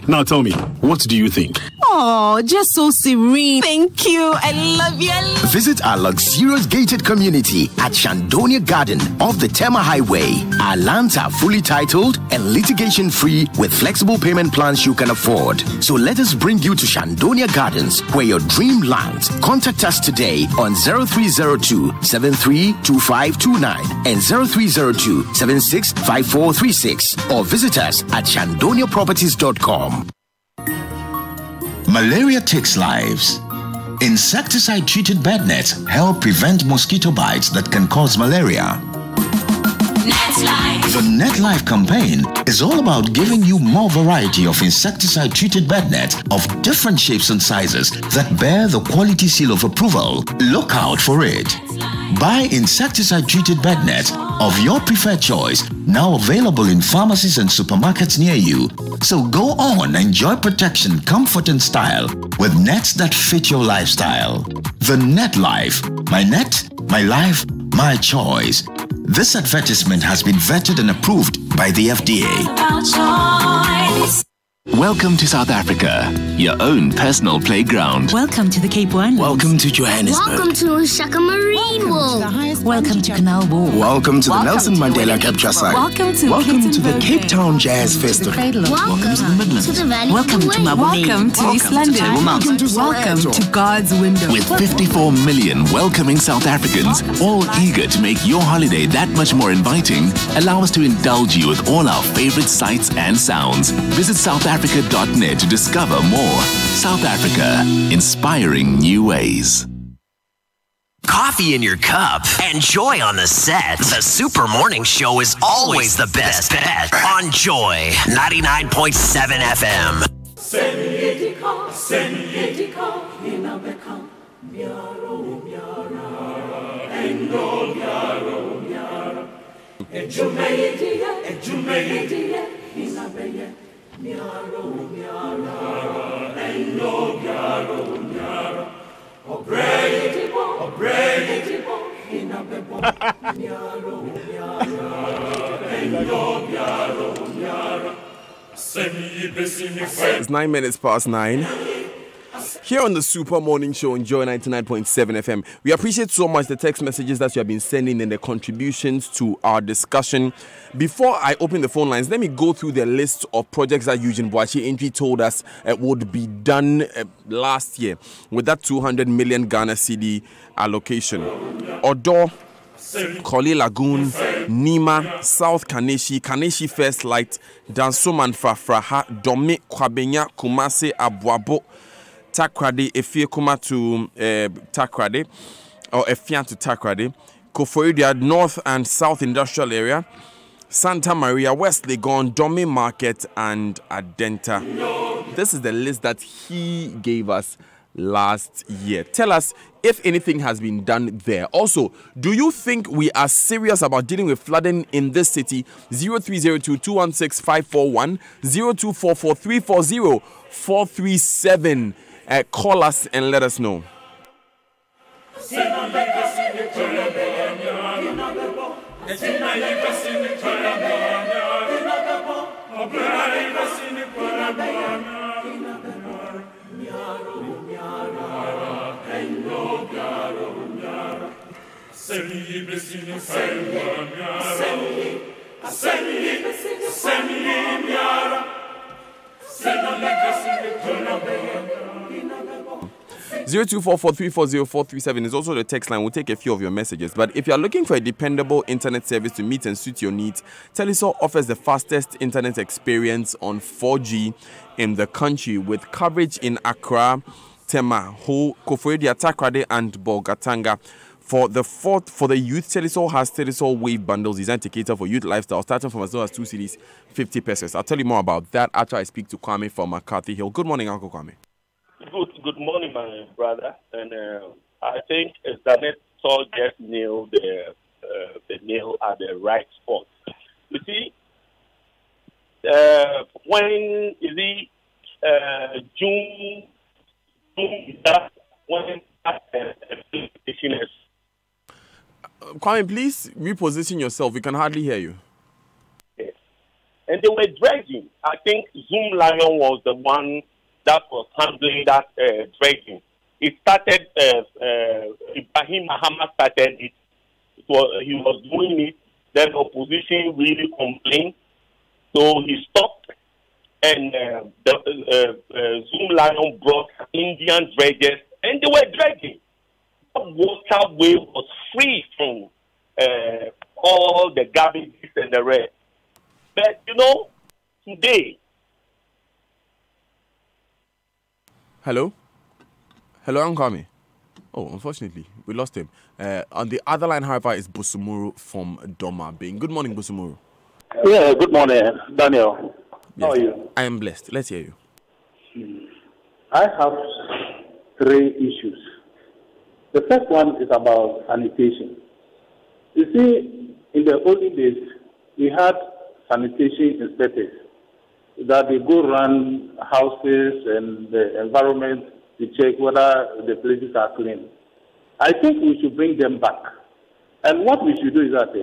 Now tell me, what do you think? Oh, just so serene. Thank you. I love you. Visit our luxurious gated community at Shandonia Garden off the Tema Highway. Our lands are fully titled and litigation free with flexible payment plans you can afford. So let us bring you to Shandonia Gardens where your dream lands. Contact us today on 0302-732529 and 0302-765436 or visit us at shandoniaproperties.com. Malaria takes lives. Insecticide-treated bed nets help prevent mosquito bites that can cause malaria. NetLife. The NetLife campaign is all about giving you more variety of insecticide-treated bed nets of different shapes and sizes that bear the quality seal of approval. Look out for it. Buy insecticide-treated bed nets of your preferred choice, now available in pharmacies and supermarkets near you. So go on, enjoy protection, comfort and style with nets that fit your lifestyle. The NetLife. My net, my life, my choice. This advertisement has been vetted and approved by the FDA. Welcome to South Africa, your own personal playground. Welcome to the Cape One. Welcome to Johannesburg. Welcome to Shaka Marine World. Welcome to Canal Walk. Welcome to the Nelson Mandela Capture Site. Welcome to the Cape Town Jazz Festival. Welcome to the Midlands. Welcome to Maboneng. Welcome to East London. Welcome to God's Window. With 54 million welcoming South Africans, all eager to make your holiday that much more inviting, allow us to indulge you with all our favorite sights and sounds. Visit SouthAfrica.net to discover more. South Africa, inspiring new ways. Coffee in your cup and joy on the set. The Super Morning Show is always the best bet on Joy 99.7 FM. It's 9 minutes past 9. Here on the Super Morning Show on Joy 99.7 FM. We appreciate so much the text messages that you have been sending and the contributions to our discussion. Before I open the phone lines, let me go through the list of projects that Eugene Boachi Entry told us would be done last year with that 200 million Ghana cedi allocation. Odo, Koli Lagoon, Nima, South Kaneshi First Light, Dansoman Fafraha, Dome, Kwabenya, Kumase, Abuabo, Takrade, Efiekuma to Takrade, or Efian to Takrade, Koforidua North and South Industrial Area, Santa Maria, West Legon, Domi Market, and Adenta. This is the list that he gave us last year. Tell us if anything has been done there. Also, do you think we are serious about dealing with flooding in this city? 0302-216-541, 0244-340-437. Call us and let us know. Zero 0244-340-437 is also the text line. We'll take a few of your messages. But if you are looking for a dependable internet service to meet and suit your needs, Telisol offers the fastest internet experience on 4G in the country, with coverage in Accra, Tema, Ho, Koforidua, Takrade, and Bolgatanga. For the youth, Telisol has Telisol Wave bundles designed to cater for youth lifestyle, starting from as low as 2 cedis, 50 pesos. I'll tell you more about that after I speak to Kwame from McCarthy Hill. Good morning, Uncle Kwame. Good morning, my brother. And I think Zanet Saul just nailed the nail at the right spot. You see, when is it June when Kwame, please reposition yourself. We can hardly hear you. Yes. And they were dredging. I think Zoom Lion was the one that was handling that dredging. It started, Ibrahim Muhammad started it. He was doing it. Then opposition really complained. So he stopped. And Zoom Lion brought Indian dredgers. And they were dredging. The waterway was free from all the garbages and the rest. But, today. Hello? Hello, Kwame. Oh, unfortunately, we lost him. On the other line, however, is Busumuru from Doma Bing. Good morning, Busumuru. Yeah, good morning, Daniel. Yes, how are you? I am blessed. Let's hear you. I have 3 issues. The first one is about sanitation. You see, in the olden days, we had sanitation inspectors that they go around houses and the environment to check whether the places are clean. I think we should bring them back. And what we should do is that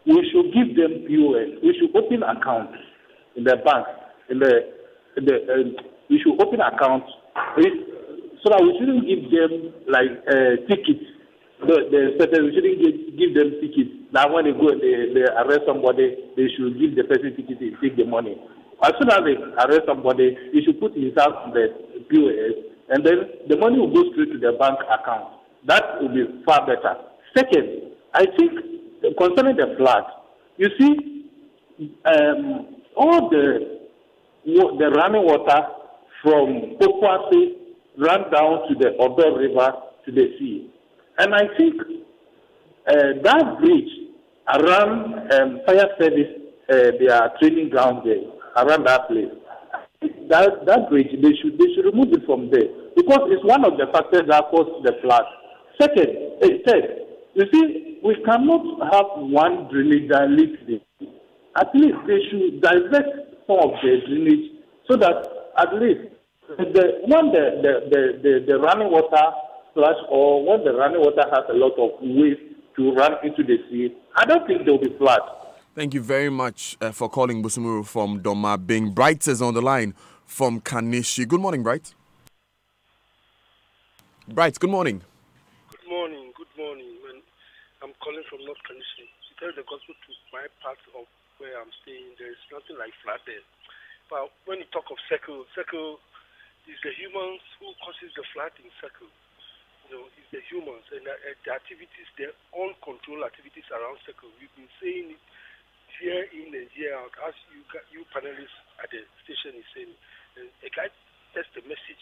we should give them POS. We should open accounts in the bank. We should open accounts so that we shouldn't give them like tickets. We shouldn't give them tickets. Now when they go, they arrest somebody, they should give the person ticket and take the money. As soon as they arrest somebody, you should put himself on the POS, and then the money will go straight to the bank account. That will be far better. Second, I think concerning the flood, you see, all the running water from Pokwase ran down to the Odo River to the sea. And I think that bridge around fire service, their training ground there, around that place, that bridge, they should remove it from there because it's one of the factors that caused the flood. Third, you see, we cannot have one drainage that leaks this. At least they should divert some of the drainage so that at least when the running water flush or when the running water has a lot of waste to run into the sea, I don't think there will be flood. Thank you very much for calling Busumuru from Doma Bing. Bright is on the line from Kanishi. Good morning, Bright. Bright, good morning. Good morning. I'm calling from North Kanishi. To tell the gospel to my part of where I'm staying, there is nothing like flood there. But when you talk of circle is the humans who causes the flood in circle. It's the humans and the activities, the uncontrolled activities around circle. We've been saying it year in and year out, as you panelists at the station is saying. And a guy text a message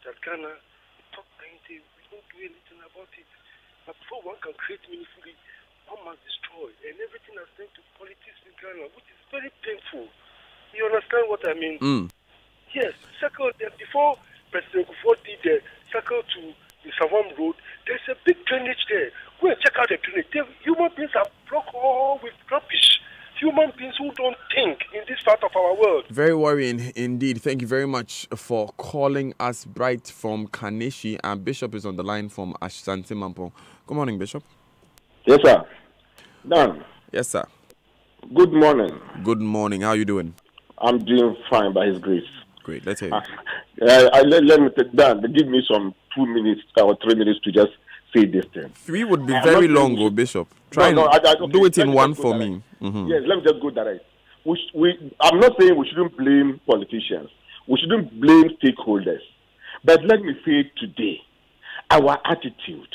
that Ghana talk anything, we don't do anything about it. But before one can create meaningfully, one must destroy. And everything has turned to politics in Ghana, which is very painful. You understand what I mean? Yes, circle before President Kufuor did the circle to the Savam Road, there's a big drainage there. Go and check out the drainage. Human beings are blocked all with rubbish. Human beings who don't think in this part of our world. Very worrying indeed. Thank you very much for calling us. Bright from Kaneshi, and Bishop is on the line from Ashanti Mampo. Good morning, Bishop. Yes, sir. Dan. Yes, sir. Good morning. Good morning. How are you doing? I'm doing fine by His grace. Great. Let's hear you. Let me take Dan. Give me some 2 minutes or 3 minutes to just say this thing. 3 would be very long, Bishop. Try do it in one for me. Yes, let me just go direct. I'm not saying we shouldn't blame politicians. We shouldn't blame stakeholders. But let me say today, our attitude,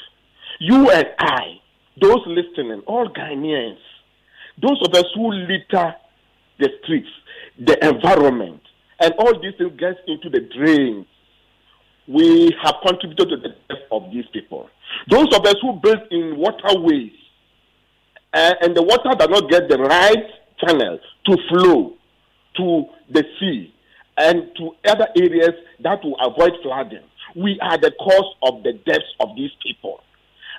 you and I, those listening, all Ghanaians, those of us who litter the streets, the environment, and all these things gets into the drains, we have contributed to the death of these people. Those of us who build in waterways, and the water does not get the right channel to flow to the sea and to other areas that will avoid flooding. We are the cause of the deaths of these people.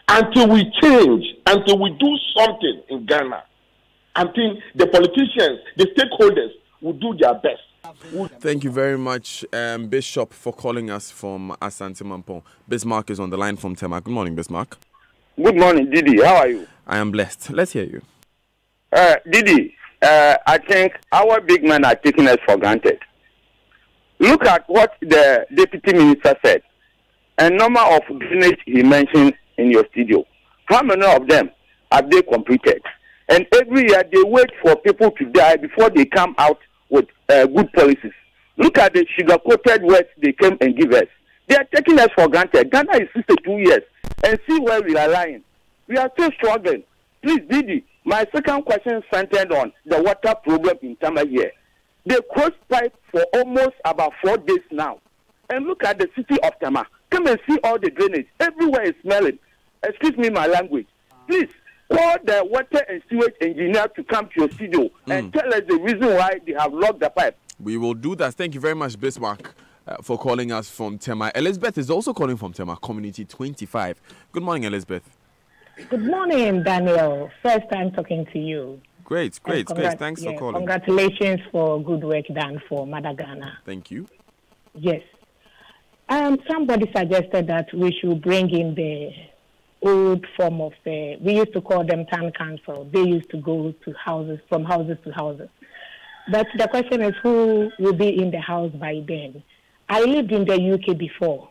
Until we change, until we do something in Ghana, I think the politicians, the stakeholders will do their best. Thank you very much, Bishop, for calling us from Asante Mampo. Bismarck is on the line from Tema. Good morning, Bismarck. Good morning, Didi. How are you? I am blessed. Let's hear you. Didi, I think our big men are taking us for granted. Look at what the deputy minister said. A number of drainage he mentioned in your studio. How many of them have they completed? And every year they wait for people to die before they come out with good policies. Look at the sugar-coated words they came and give us. They are taking us for granted. Ghana is 62 years. And see where we are lying. We are still struggling. Please, Didi, my second question centered on the water problem in Tama here. They closed pipe for almost about 4 days now. And look at the city of Tama. Come and see all the drainage. Everywhere is smelling. Excuse me my language. Please, call the water and sewage engineer to come to your studio and tell us the reason why they have locked the pipe. We will do that. Thank you very much, Bismarck, for calling us from Tema. Elizabeth is also calling from Tema, Community 25. Good morning, Elizabeth. Good morning, Daniel. First time talking to you. Great. Thanks for calling. Congratulations for good work done for Mother Ghana. Thank you. Yes. Somebody suggested that we should bring in the old form of we used to call them town council. They used to go to houses, from houses to houses. But the question is, who will be in the house by then? I lived in the UK before.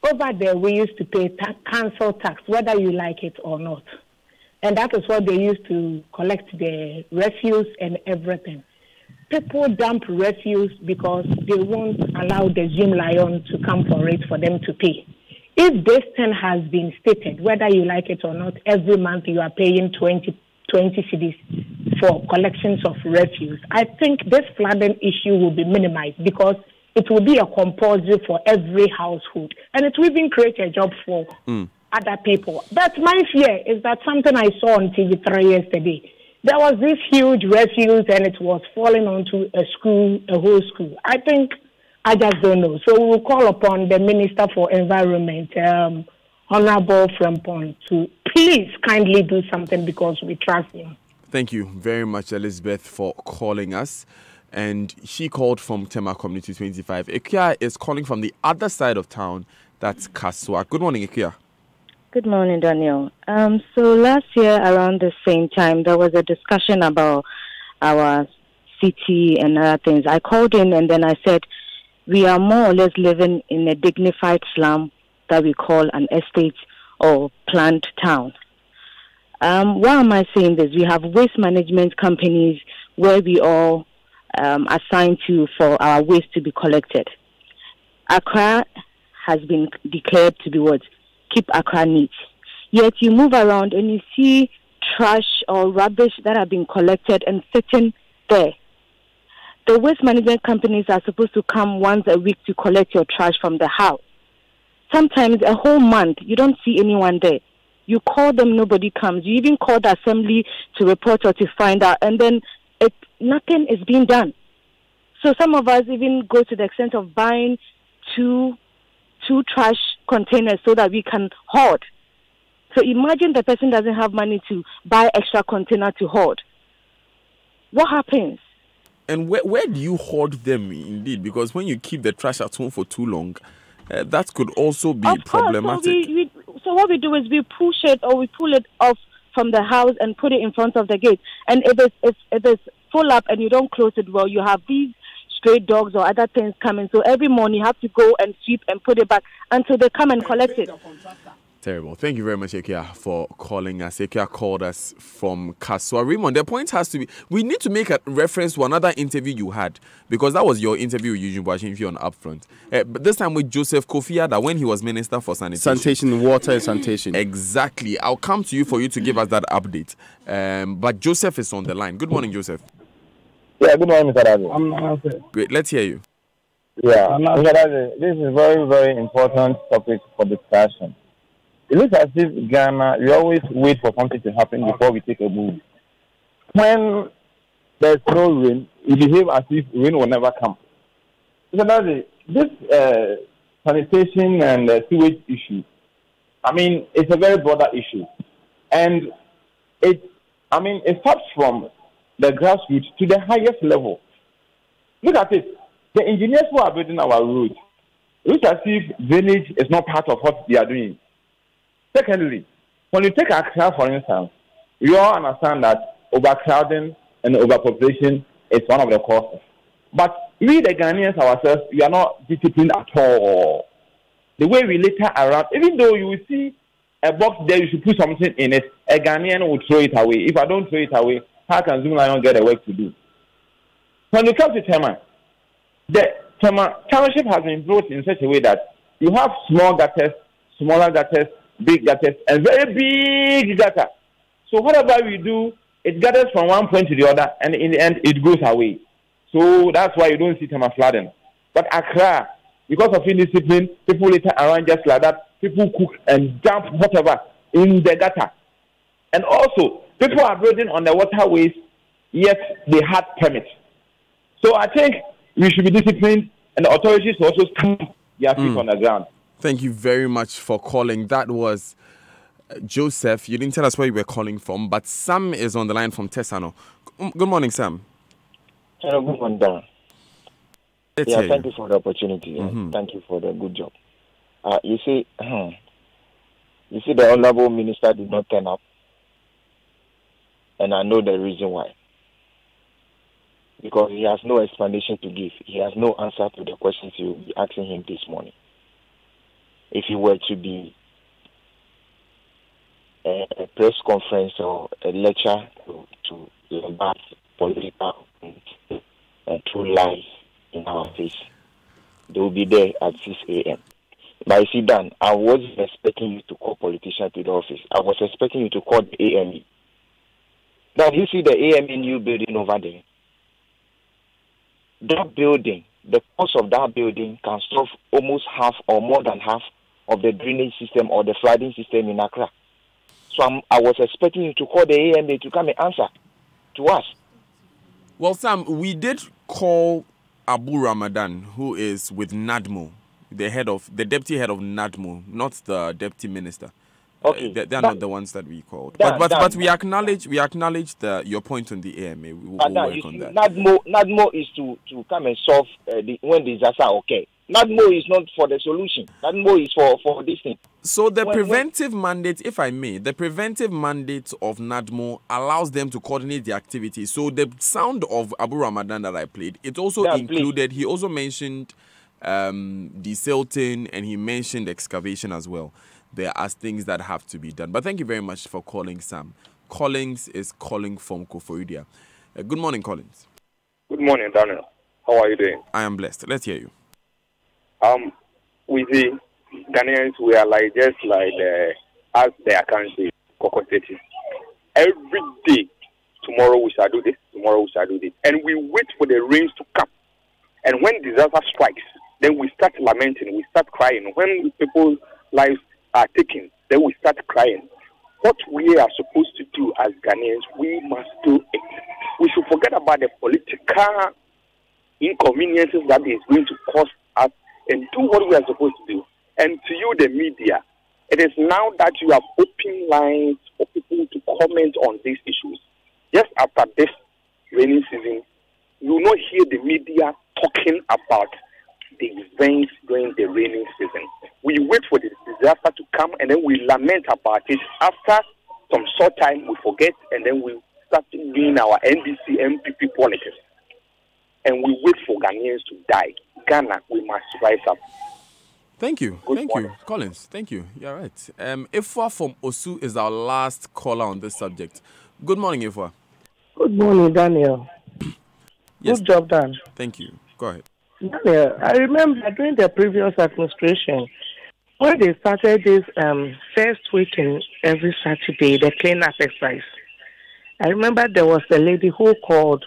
Over there, we used to pay council tax, whether you like it or not. And that is what they used to collect the refuse and everything. People dump refuse because they won't allow the gym lion to come for it for them to pay. If this thing has been stated, whether you like it or not, every month you are paying 20 cedis for collections of refuse, I think this flooding issue will be minimized because it will be a compulsory for every household. And it will even create a job for other people. But my fear is that something I saw on TV3 yesterday. There was this huge refuse and it was falling onto a school, a whole school. I just don't know. So we will call upon the Minister for Environment, Honorable Frempong, to please kindly do something because we trust him. Thank you very much, Elizabeth, for calling us. And she called from Tema Community 25. Ikia is calling from the other side of town. That's Kaswa. Good morning, Ikia. Good morning, Daniel. So last year around the same time, there was a discussion about our city and other things. I called in and then I said, we are more or less living in a dignified slum that we call an estate or planned town. Why am I saying this? We have waste management companies where we all assigned to for our waste to be collected. Accra has been declared to be what? Keep Accra neat. Yet you move around and you see trash or rubbish that have been collected and sitting there. The waste management companies are supposed to come once a week to collect your trash from the house. sometimes a whole month, you don't see anyone there. You call them, nobody comes. You even call the assembly to report or to find out, and then nothing is being done. So some of us even go to the extent of buying two trash containers so that we can hoard. So imagine the person doesn't have money to buy extra container to hoard. What happens? And where do you hoard them indeed? Because when you keep the trash at home for too long, that could also be problematic. So what we do is we push it or we pull it off from the house and put it in front of the gate. And if it's full up and you don't close it well, you have these stray dogs or other things coming. So every morning you have to go and sweep and put it back until they come and collect it. Terrible. Thank you very much, Ekia, for calling us. Ekia called us from Kaswa. Raymond, the point has to be, we need to make a reference to another interview you had, because that was your interview with Eugene Boashimfi on Upfront. But this time with Joseph Kofi Adda when he was Minister for Sanitation. Water and Sanitation. Exactly. I'll come to you for you to give us that update. But Joseph is on the line. Good morning, Joseph. Yeah, good morning, Mr. Dazi. Great. Let's hear you. Yeah, Mr. Dazi, this is a very, very important topic for discussion. It looks as if Ghana, we always wait for something to happen before we take a move. When there's no rain, we behave as if rain will never come. So this sanitation and sewage issue, I mean, it's a very broader issue. And it starts from the grassroots to the highest level. Look at it. The engineers who are building our roads, it looks as if drainage is not part of what they are doing. Secondly, when you take Accra, for instance, we all understand that overcrowding and overpopulation is one of the causes. But we, the Ghanaians ourselves, we are not disciplined at all. The way we litter around, even though you will see a box there, you should put something in it, a Ghanaian will throw it away. If I don't throw it away, how can Zoom Lion get a work to do? When you come to Tema, the Tema township has been built in such a way that you have small gutters, smaller gutters, big gutters, and very big gutter. So whatever we do, it gathers from one point to the other, and in the end, it goes away. So that's why you don't see Tema flooding. But Accra, because of indiscipline, people litter around just like that. People cook and dump whatever in the gutter. And also, people are building on the waterways, yet they had permits. So I think we should be disciplined, and the authorities also stand their feet on the ground. Thank you very much for calling. That was Joseph. You didn't tell us where you were calling from, but Sam is on the line from Tesano. Good morning, Sam. Hello, good morning, Dan. Thank you for the opportunity. Thank you for the good job. You see, the Honorable Minister did not turn up, and I know the reason why. Because he has no explanation to give. He has no answer to the questions you will be asking him this morning. If he were to be a press conference or a lecture to lambast political and true lies in our face, they will be there at 6 a.m. But you see, Dan, I wasn't expecting you to call politicians to the office. I was expecting you to call the AME. Now, you see the AME new building over there? That building, the cost of that building can solve almost half or more than half of the drainage system or the flooding system in Accra. So I was expecting you to call the AMA to come and answer to us. Well, Sam, we did call Abu Ramadan, who is with NADMO, the deputy head of NADMO, not the deputy minister. Okay, they're not the ones that we called. But we acknowledge your point on the AMA. We will work on that. NADMO is to come and solve when disaster occurs. NADMO is not for the solution. NADMO is for this thing. So the preventive mandate, if I may, the preventive mandate of NADMO allows them to coordinate the activities. So the sound of Abu Ramadan that I played, it also included, he also mentioned desilting and he mentioned excavation as well. There are things that have to be done. But thank you very much for calling, Sam. Collins is calling from Koforidua. Good morning, Collins. Good morning, Daniel. How are you doing? I am blessed. Let's hear you. We see Ghanaians, we are just like as their country, City. Every day, tomorrow we shall do this, tomorrow we shall do this. And we wait for the rains to come. And when disaster strikes, then we start lamenting, we start crying. When people's lives are taken, then we start crying. What we are supposed to do as Ghanaians, we must do it. We should forget about the political inconveniences that is going to cause us and do what we are supposed to do. And to you, the media, it is now that you have open lines for people to comment on these issues. Just after this rainy season, you will not hear the media talking about the events during the rainy season. We wait for the disaster to come and then we lament about it. After some short time, we forget and then we start doing our NDC, MPP politics. And we wait for Ghanaians to die. Ghana, we must rise up. Thank you. Thank you, Collins. Thank you. You're right. Ifwa from Osu is our last caller on this subject. Good morning, Ifwa. Good morning, Daniel. Yes. Good job done. Thank you. Go ahead. Daniel, I remember during the previous administration, when they started this first weekend every Saturday, the clean-up exercise, I remember there was a lady who called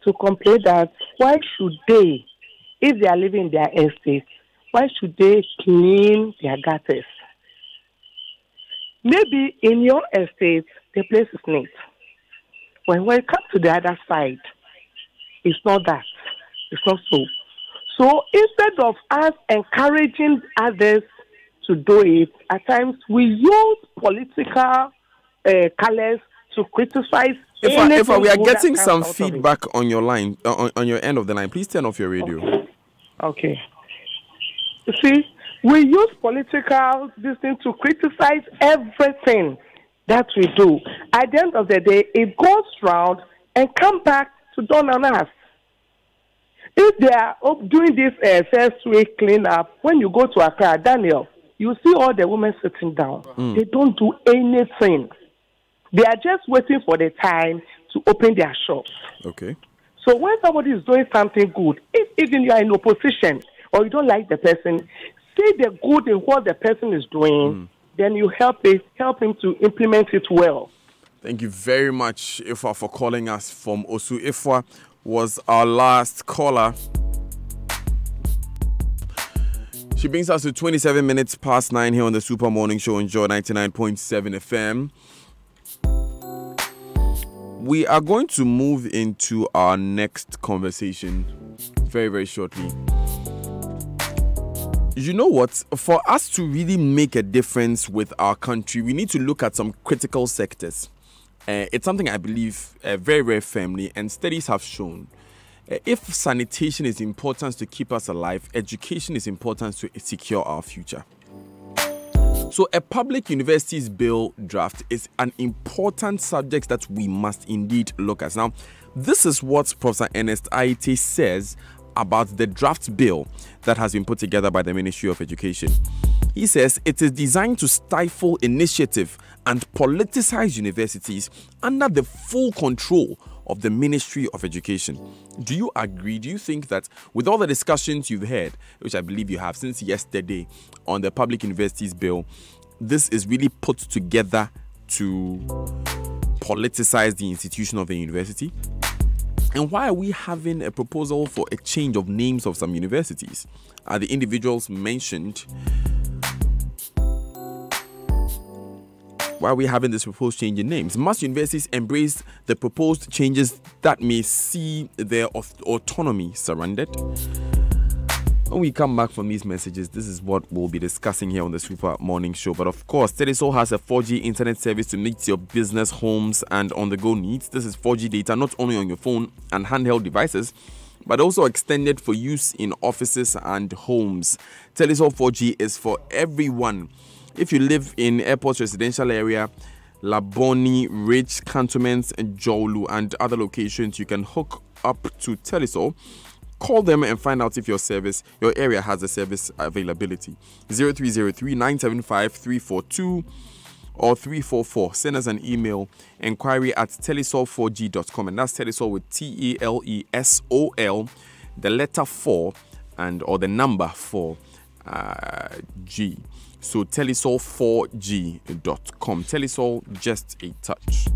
to complain that why should they, if they are living in their estate, why should they clean their gutters? Maybe in your estate, the place is neat. When we come to the other side, it's not that. It's not so. So instead of us encouraging others to do it, at times we use political colors to criticize. If we are getting some feedback on your line, on your end of the line, please turn off your radio. Okay. You see, we use political this thing to criticize everything that we do. At the end of the day, it goes round and come back to dawn on us. If they are doing this first week cleanup, when you go to Accra, Daniel, you see all the women sitting down. They don't do anything. They are just waiting for the time to open their shops. Okay. So when somebody is doing something good, if even you are in opposition or you don't like the person, see the good in what the person is doing, then you help him to implement it well. Thank you very much, Ifwa, for calling us from Osu. Ifwa was our last caller. She brings us to 27 minutes past 9 here on the Super Morning Show on Joy 99.7 FM. We are going to move into our next conversation very, very shortly. You know what? For us to really make a difference with our country, we need to look at some critical sectors. It's something I believe very, very firmly, and studies have shown. If sanitation is important to keep us alive, education is important to secure our future. So a public universities bill draft is an important subject that we must indeed look at. Now, this is what Professor Ernest Aite says about the draft bill that has been put together by the Ministry of Education. He says it is designed to stifle initiative and politicize universities under the full control of the Ministry of Education. Do you agree? Do you think that with all the discussions you've had, which I believe you have since yesterday on the public universities bill, this is really put together to politicize the institution of the university? And why are we having a proposal for a change of names of some universities? Are the individuals mentioned? Why are we having this proposed change in names? Must universities embrace the proposed changes that may see their autonomy surrendered? When we come back from these messages, this is what we'll be discussing here on the Super Morning Show. But of course, Teleso has a 4G internet service to meet your business, homes, and on-the-go needs. This is 4G data not only on your phone and handheld devices, but also extended for use in offices and homes. Teleso 4G is for everyone. If you live in Airport's residential area, Laboni, Ridge, Cantonments, and Jolu, and other locations, you can hook up to Teleso. Call them and find out if your area has the service availability. 0303-975-342 or 344. Send us an email, enquiry@telesol4g.com, and that's Telesol with TELESOL, the letter 4 or the number 4 G. So telesol4g.com. Telesol, just a touch.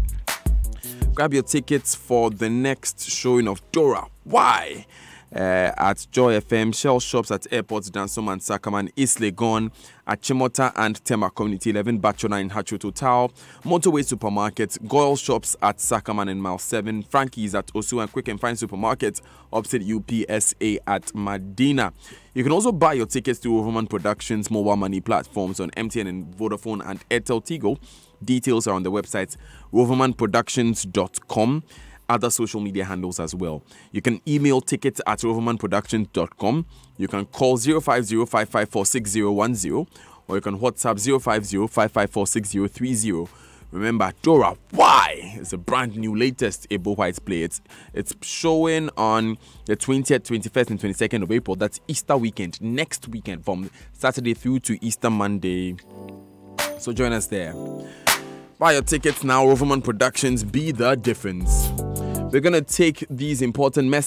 Grab your tickets for the next showing of Dora. Why? at Joy FM, Shell Shops at airports Dansom and Sakaman, East Legon, at Chimota and Tema Community 11, Bachona in Hacho Total, Motorway Supermarket, Goyle Shops at Sakaman and Mile 7, Frankie's at Osu and Quick and Fine Supermarket, opposite UPSA at Madina. You can also buy your tickets to Overman Productions mobile money platforms on MTN and Vodafone and Airtel Tigo. Details are on the website rovermanproductions.com. Other social media handles as well. You can email tickets at rovermanproductions.com. You can call 05055461010, or you can WhatsApp 05055463030. Remember, Dora Y is a brand new latest Ebo White play. It's showing on the 20th, 21st, and 22nd of April. That's Easter weekend, next weekend, from Saturday through to Easter Monday. So join us there. Buy your tickets now. Roverman Productions, be the difference. We're going to take these important messages.